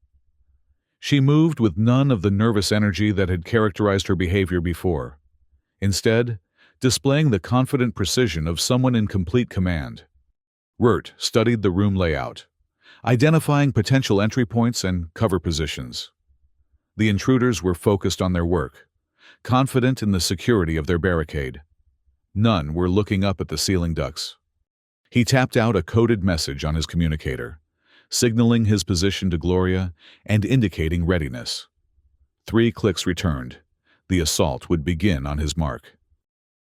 A: She moved with none of the nervous energy that had characterized her behavior before, instead displaying the confident precision of someone in complete command. Rurt studied the room layout, identifying potential entry points and cover positions. The intruders were focused on their work, confident in the security of their barricade. None were looking up at the ceiling ducts. He tapped out a coded message on his communicator, signaling his position to Gloria and indicating readiness. 3 clicks returned. The assault would begin on his mark.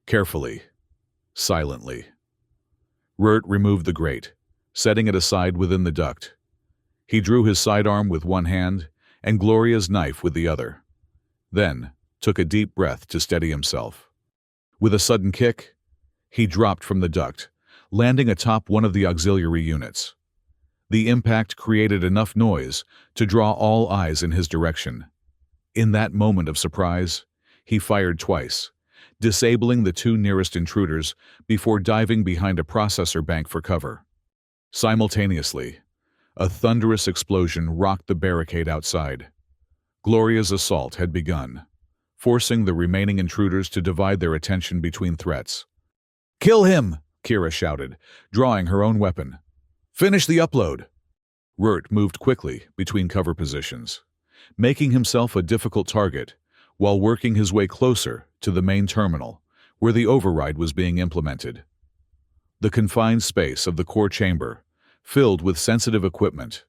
A: Carefully, silently. Rurt removed the grate, setting it aside within the duct. He drew his sidearm with one hand and Gloria's knife with the other, then took a deep breath to steady himself. With a sudden kick, he dropped from the duct, landing atop one of the auxiliary units. The impact created enough noise to draw all eyes in his direction. In that moment of surprise, he fired twice, disabling the 2 nearest intruders before diving behind a processor bank for cover. Simultaneously, a thunderous explosion rocked the barricade outside. Gloria's assault had begun, forcing the remaining intruders to divide their attention between threats. "Kill him!" Kira shouted, drawing her own weapon. "Finish the upload!" Rurt moved quickly between cover positions, making himself a difficult target while working his way closer to the main terminal where the override was being implemented. The confined space of the core chamber, filled with sensitive equipment,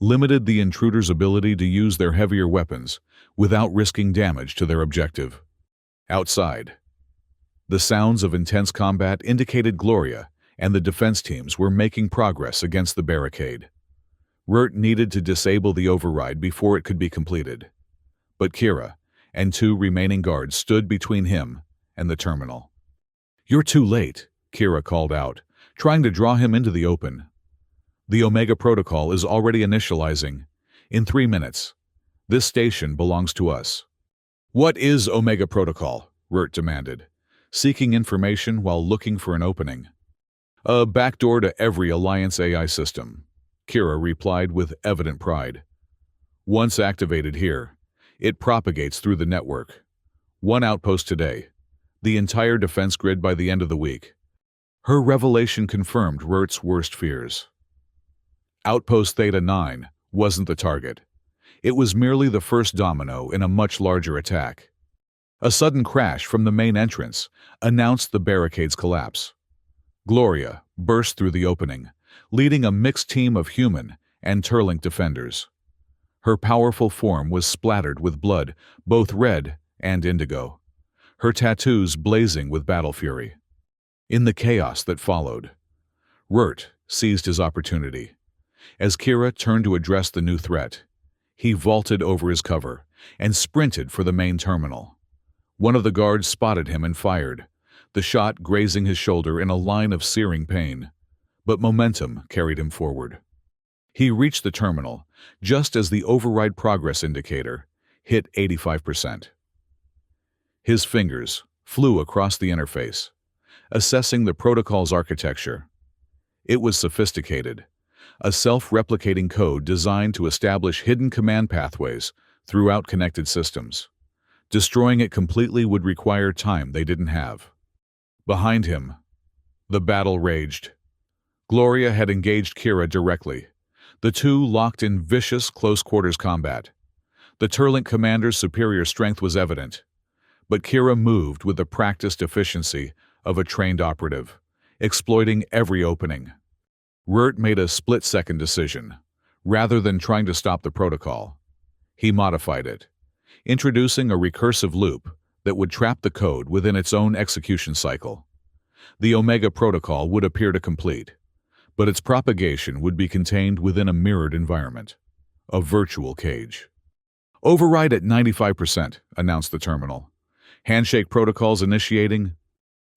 A: limited the intruders' ability to use their heavier weapons without risking damage to their objective. Outside, the sounds of intense combat indicated Gloria and the defense teams were making progress against the barricade. Rurt needed to disable the override before it could be completed. But Kira and two remaining guards stood between him and the terminal. "You're too late," Kira called out, trying to draw him into the open. "The Omega Protocol is already initializing. In 3 minutes. This station belongs to us." "What is Omega Protocol?" Rurt demanded, seeking information while looking for an opening. "A backdoor to every Alliance AI system," Kira replied with evident pride. "Once activated here, it propagates through the network. 1 outpost today, the entire defense grid by the end of the week." Her revelation confirmed Rurt's worst fears. Outpost Theta 9 wasn't the target. It was merely the first domino in a much larger attack. A sudden crash from the main entrance announced the barricade's collapse. Gloria burst through the opening, leading a mixed team of human and Turlink defenders. Her powerful form was splattered with blood, both red and indigo, her tattoos blazing with battle fury. In the chaos that followed, Rurt seized his opportunity. As Kira turned to address the new threat, he vaulted over his cover and sprinted for the main terminal. One of the guards spotted him and fired, the shot grazing his shoulder in a line of searing pain. But momentum carried him forward. He reached the terminal just as the override progress indicator hit 85%. His fingers flew across the interface, assessing the protocol's architecture. It was sophisticated, a self-replicating code designed to establish hidden command pathways throughout connected systems. Destroying it completely would require time they didn't have. Behind him, the battle raged. Gloria had engaged Kira directly, the two locked in vicious close-quarters combat. The Turlink commander's superior strength was evident, but Kira moved with the practiced efficiency of a trained operative, exploiting every opening. Rurt made a split-second decision. Rather than trying to stop the protocol, he modified it, introducing a recursive loop that would trap the code within its own execution cycle. The Omega Protocol would appear to complete, but its propagation would be contained within a mirrored environment, a virtual cage. "Override at 95%, announced the terminal. "Handshake protocols initiating."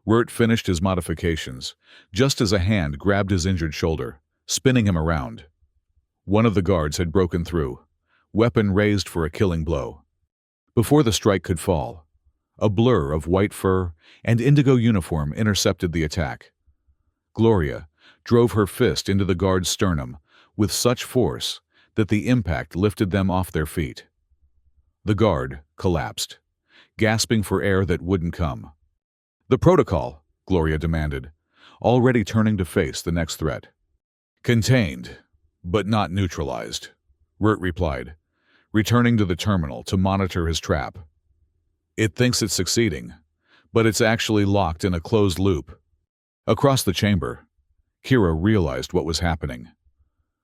A: Rurt finished his modifications, just as a hand grabbed his injured shoulder, spinning him around. One of the guards had broken through, weapon raised for a killing blow. Before the strike could fall, a blur of white fur and indigo uniform intercepted the attack. Gloria drove her fist into the guard's sternum with such force that the impact lifted them off their feet. The guard collapsed, gasping for air that wouldn't come. "The protocol," Gloria demanded, already turning to face the next threat. "Contained, but not neutralized," Rurt replied, returning to the terminal to monitor his trap. "It thinks it's succeeding, but it's actually locked in a closed loop." Across the chamber, Kira realized what was happening.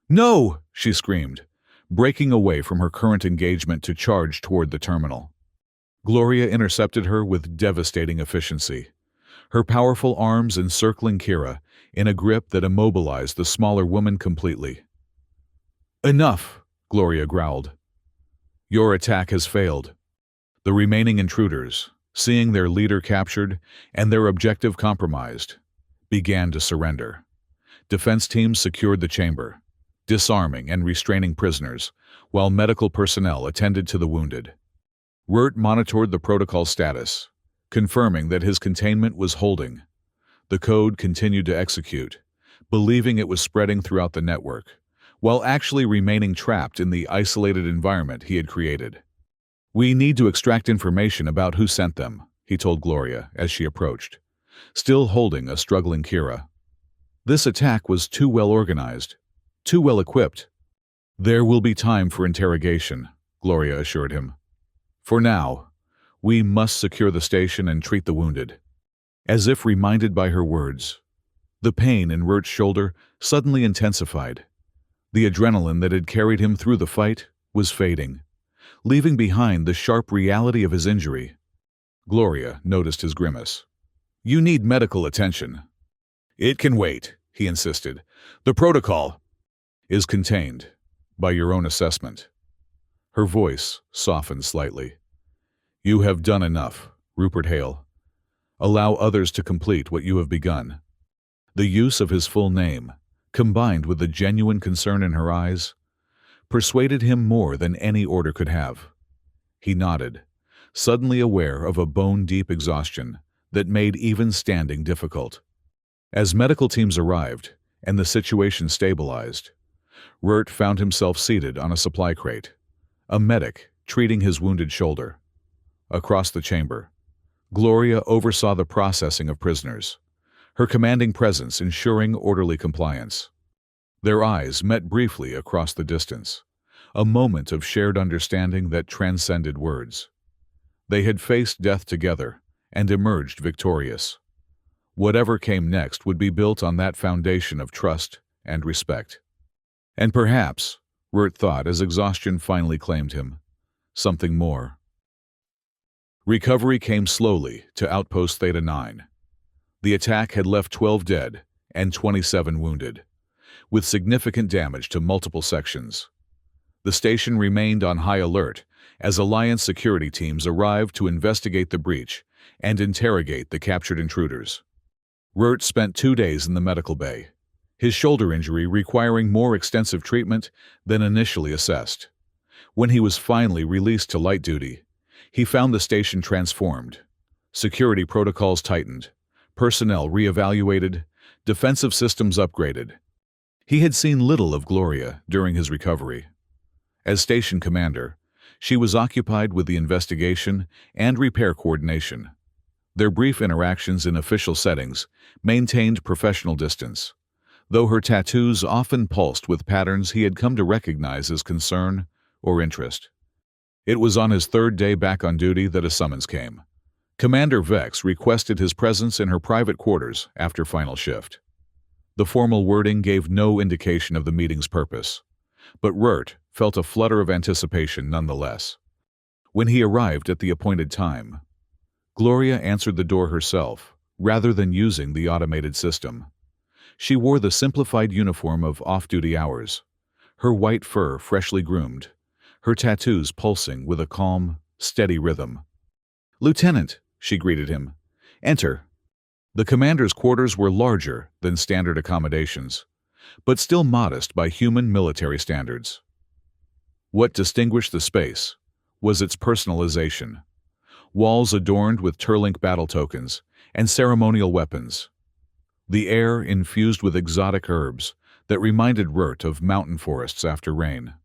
A: "No!" she screamed, breaking away from her current engagement to charge toward the terminal. Gloria intercepted her with devastating efficiency, her powerful arms encircling Kira in a grip that immobilized the smaller woman completely. "Enough," Gloria growled. "Your attack has failed." The remaining intruders, seeing their leader captured and their objective compromised, began to surrender. Defense teams secured the chamber, disarming and restraining prisoners, while medical personnel attended to the wounded. Rurt monitored the protocol status, confirming that his containment was holding. The code continued to execute, believing it was spreading throughout the network, while actually remaining trapped in the isolated environment he had created. "We need to extract information about who sent them," he told Gloria as she approached, still holding a struggling Kira. This attack was too well organized, too well equipped. "There will be time for interrogation," Gloria assured him. "For now, we must secure the station and treat the wounded." As if reminded by her words, the pain in Rurt's shoulder suddenly intensified. The adrenaline that had carried him through the fight was fading, leaving behind the sharp reality of his injury. Gloria noticed his grimace. "You need medical attention." It can wait, he insisted. The protocol is contained by your own assessment. Her voice softened slightly. You have done enough, Rupert Hale. Allow others to complete what you have begun. The use of his full name, combined with the genuine concern in her eyes, persuaded him more than any order could have. He nodded, suddenly aware of a bone-deep exhaustion that made even standing difficult. As medical teams arrived and the situation stabilized, Rurt found himself seated on a supply crate, a medic treating his wounded shoulder. Across the chamber, Gloria oversaw the processing of prisoners, her commanding presence ensuring orderly compliance. Their eyes met briefly across the distance, a moment of shared understanding that transcended words. They had faced death together and emerged victorious. Whatever came next would be built on that foundation of trust and respect. And perhaps, Rurt thought as exhaustion finally claimed him, something more. Recovery came slowly to Outpost Theta 9. The attack had left 12 dead and 27 wounded, with significant damage to multiple sections. The station remained on high alert as Alliance security teams arrived to investigate the breach and interrogate the captured intruders. Rurt spent 2 days in the medical bay, his shoulder injury requiring more extensive treatment than initially assessed. When he was finally released to light duty, he found the station transformed, security protocols tightened, personnel reevaluated, defensive systems upgraded. He had seen little of Gloria during his recovery. As station commander, she was occupied with the investigation and repair coordination. Their brief interactions in official settings maintained professional distance, though her tattoos often pulsed with patterns he had come to recognize as concern or interest. It was on his 3rd day back on duty that a summons came. Commander Vex requested his presence in her private quarters after final shift. The formal wording gave no indication of the meeting's purpose, but Rurt felt a flutter of anticipation nonetheless. When he arrived at the appointed time, Gloria answered the door herself, rather than using the automated system. She wore the simplified uniform of off-duty hours, her white fur freshly groomed, her tattoos pulsing with a calm, steady rhythm. "Lieutenant," she greeted him. "Enter." The commander's quarters were larger than standard accommodations, but still modest by human military standards. What distinguished the space was its personalization. Walls adorned with Turlink battle tokens and ceremonial weapons. The air infused with exotic herbs that reminded Rurt of mountain forests after rain.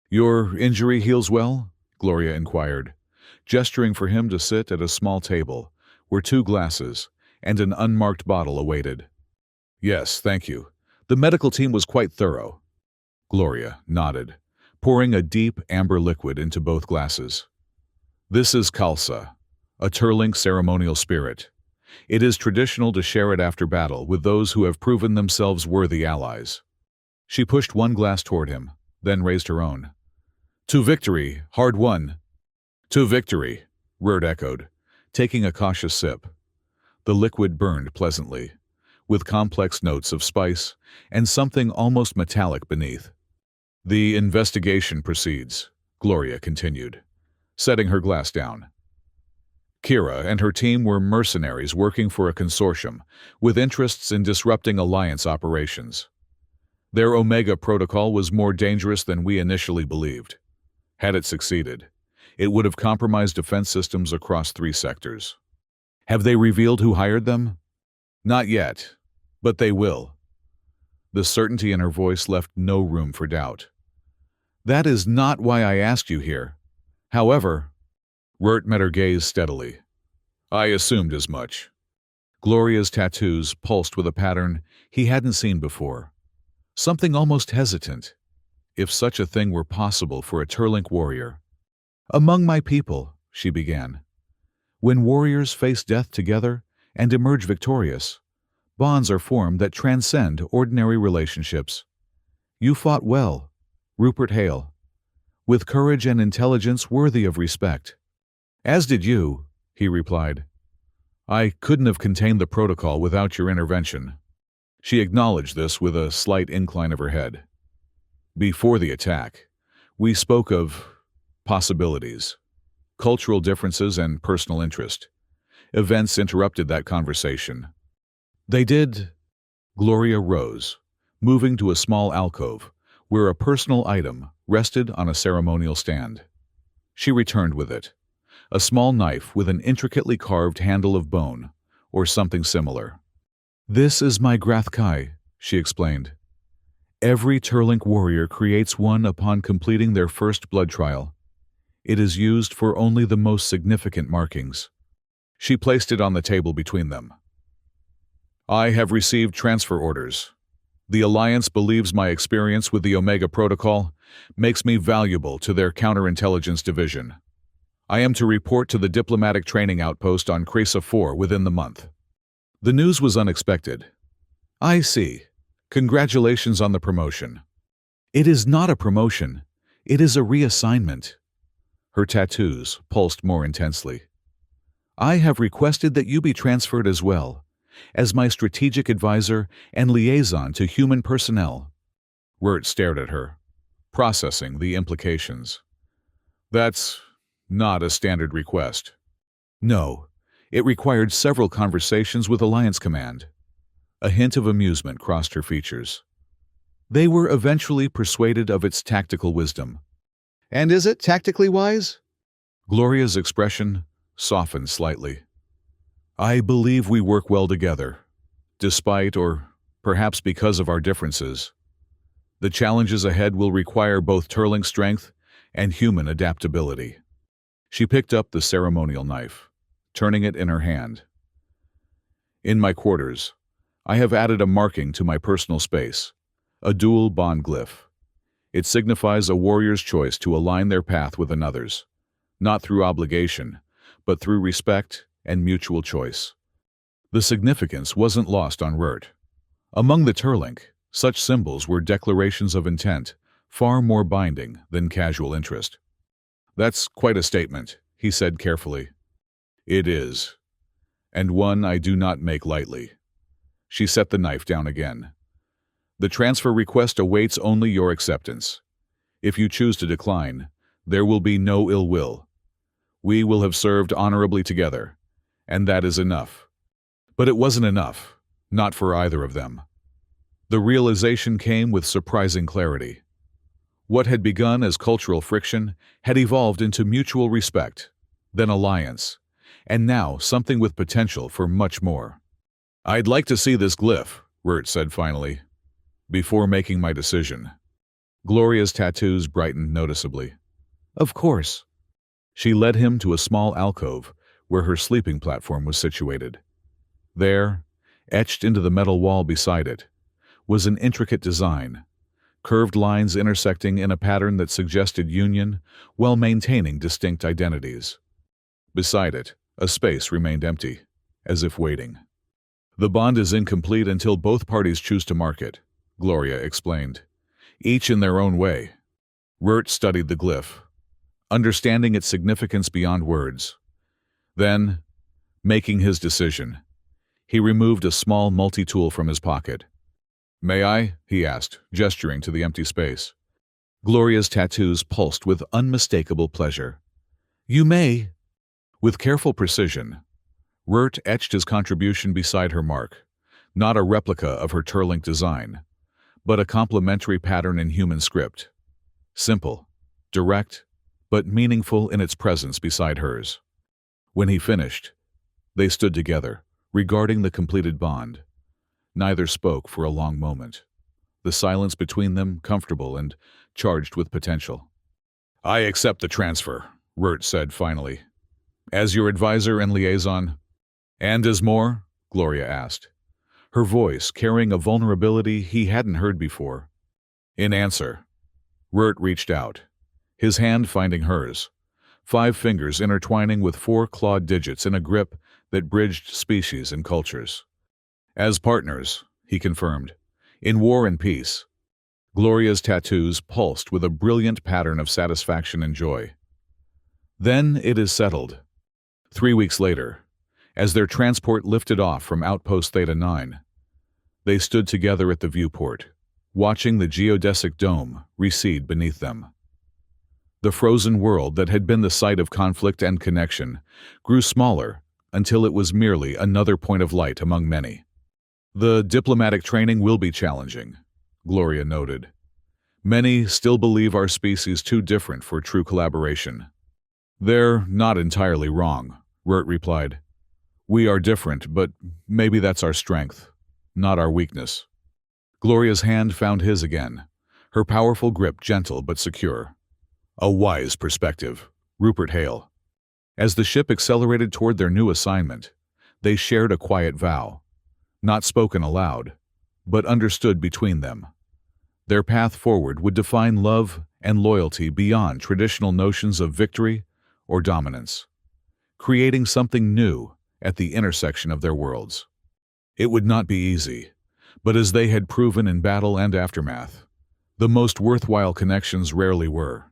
A: "Your injury heals well?" Gloria inquired, gesturing for him to sit at a small table where 2 glasses and an unmarked bottle awaited. "Yes, thank you. The medical team was quite thorough." Gloria nodded, pouring a deep amber liquid into both glasses. "This is Khalsa, a Turlink ceremonial spirit. It is traditional to share it after battle with those who have proven themselves worthy allies." She pushed one glass toward him, then raised her own. "To victory, hard won." "To victory," Rurt echoed, taking a cautious sip. The liquid burned pleasantly, with complex notes of spice and something almost metallic beneath. "The investigation proceeds," Gloria continued, setting her glass down. Kira and her team were mercenaries working for a consortium with interests in disrupting Alliance operations. Their Omega protocol was more dangerous than we initially believed. Had it succeeded, it would have compromised defense systems across 3 sectors. "Have they revealed who hired them?" "Not yet, but they will." The certainty in her voice left no room for doubt. "That is not why I asked you here. However," Rurt met her gaze steadily. "I assumed as much." Gloria's tattoos pulsed with a pattern he hadn't seen before. Something almost hesitant, if such a thing were possible for a Turlink warrior. "Among my people," she began, "when warriors face death together and emerge victorious, bonds are formed that transcend ordinary relationships. You fought well, Rupert Hale, with courage and intelligence worthy of respect." "As did you," he replied. "I couldn't have contained the protocol without your intervention." She acknowledged this with a slight incline of her head. Before the attack, we spoke of possibilities, cultural differences, and personal interest. Events interrupted that conversation. They did. Gloria rose, moving to a small alcove where a personal item rested on a ceremonial stand. She returned with it, a small knife with an intricately carved handle of bone, or something similar. "This is my Grathkai," she explained. "Every Turlink warrior creates one upon completing their first blood trial. It is used for only the most significant markings." She placed it on the table between them. "I have received transfer orders. The Alliance believes my experience with the Omega Protocol makes me valuable to their counterintelligence division. I am to report to the diplomatic training outpost on Cresa 4 within the month." The news was unexpected. "I see. Congratulations on the promotion." "It is not a promotion. It is a reassignment." Her tattoos pulsed more intensely. "I have requested that you be transferred as well, as my strategic advisor and liaison to human personnel." Wirt stared at her, processing the implications. "That's not a standard request." "No, it required several conversations with Alliance Command." A hint of amusement crossed her features. "They were eventually persuaded of its tactical wisdom." "And is it tactically wise?" Gloria's expression softened slightly. "I believe we work well together, despite or perhaps because of our differences. The challenges ahead will require both Turling strength and human adaptability." She picked up the ceremonial knife, turning it in her hand. "In my quarters, I have added a marking to my personal space, a dual bond glyph. It signifies a warrior's choice to align their path with another's, not through obligation, but through respect and mutual choice." The significance wasn't lost on Wirt. Among the Turlink, such symbols were declarations of intent, far more binding than casual interest. "That's quite a statement," he said carefully. "It is, and one I do not make lightly." She set the knife down again. "The transfer request awaits only your acceptance. If you choose to decline, there will be no ill will. We will have served honorably together, and that is enough." But it wasn't enough, not for either of them. The realization came with surprising clarity. What had begun as cultural friction had evolved into mutual respect, then alliance, and now something with potential for much more. "I'd like to see this glyph," Wirt said finally, "before making my decision." Gloria's tattoos brightened noticeably. "Of course." She led him to a small alcove where her sleeping platform was situated. There, etched into the metal wall beside it, was an intricate design, curved lines intersecting in a pattern that suggested union while maintaining distinct identities. Beside it, a space remained empty, as if waiting. "The bond is incomplete until both parties choose to mark it," Gloria explained, "each in their own way." Wirt studied the glyph, understanding its significance beyond words. Then, making his decision, he removed a small multi-tool from his pocket. "May I?" he asked, gesturing to the empty space. Gloria's tattoos pulsed with unmistakable pleasure. "You may." With careful precision, Wirt etched his contribution beside her mark, not a replica of her Turlink design, but a complementary pattern in human script. Simple, direct, but meaningful in its presence beside hers. When he finished, they stood together, regarding the completed bond. Neither spoke for a long moment, the silence between them comfortable and charged with potential. "I accept the transfer," Wirt said finally. "As your advisor and liaison." "And as more?" Gloria asked, her voice carrying a vulnerability he hadn't heard before. In answer, Wirt reached out, his hand finding hers, 5 fingers intertwining with 4 clawed digits in a grip that bridged species and cultures. "As partners," he confirmed, "in war and peace." Gloria's tattoos pulsed with a brilliant pattern of satisfaction and joy. "Then it is settled." 3 weeks later, as their transport lifted off from Outpost Theta 9, They stood together at the viewport, watching the geodesic dome recede beneath them. The frozen world that had been the site of conflict and connection grew smaller until it was merely another point of light among many. The diplomatic training will be challenging, Gloria noted. Many still believe our species too different for true collaboration. They're not entirely wrong, Rurt replied. We are different, but maybe that's our strength, not our weakness. Gloria's hand found his again, her powerful grip gentle but secure. A wise perspective, Rupert Hale. As the ship accelerated toward their new assignment, they shared a quiet vow, not spoken aloud, but understood between them. Their path forward would define love and loyalty beyond traditional notions of victory or dominance, creating something new at the intersection of their worlds. It would not be easy, but as they had proven in battle and aftermath, the most worthwhile connections rarely were.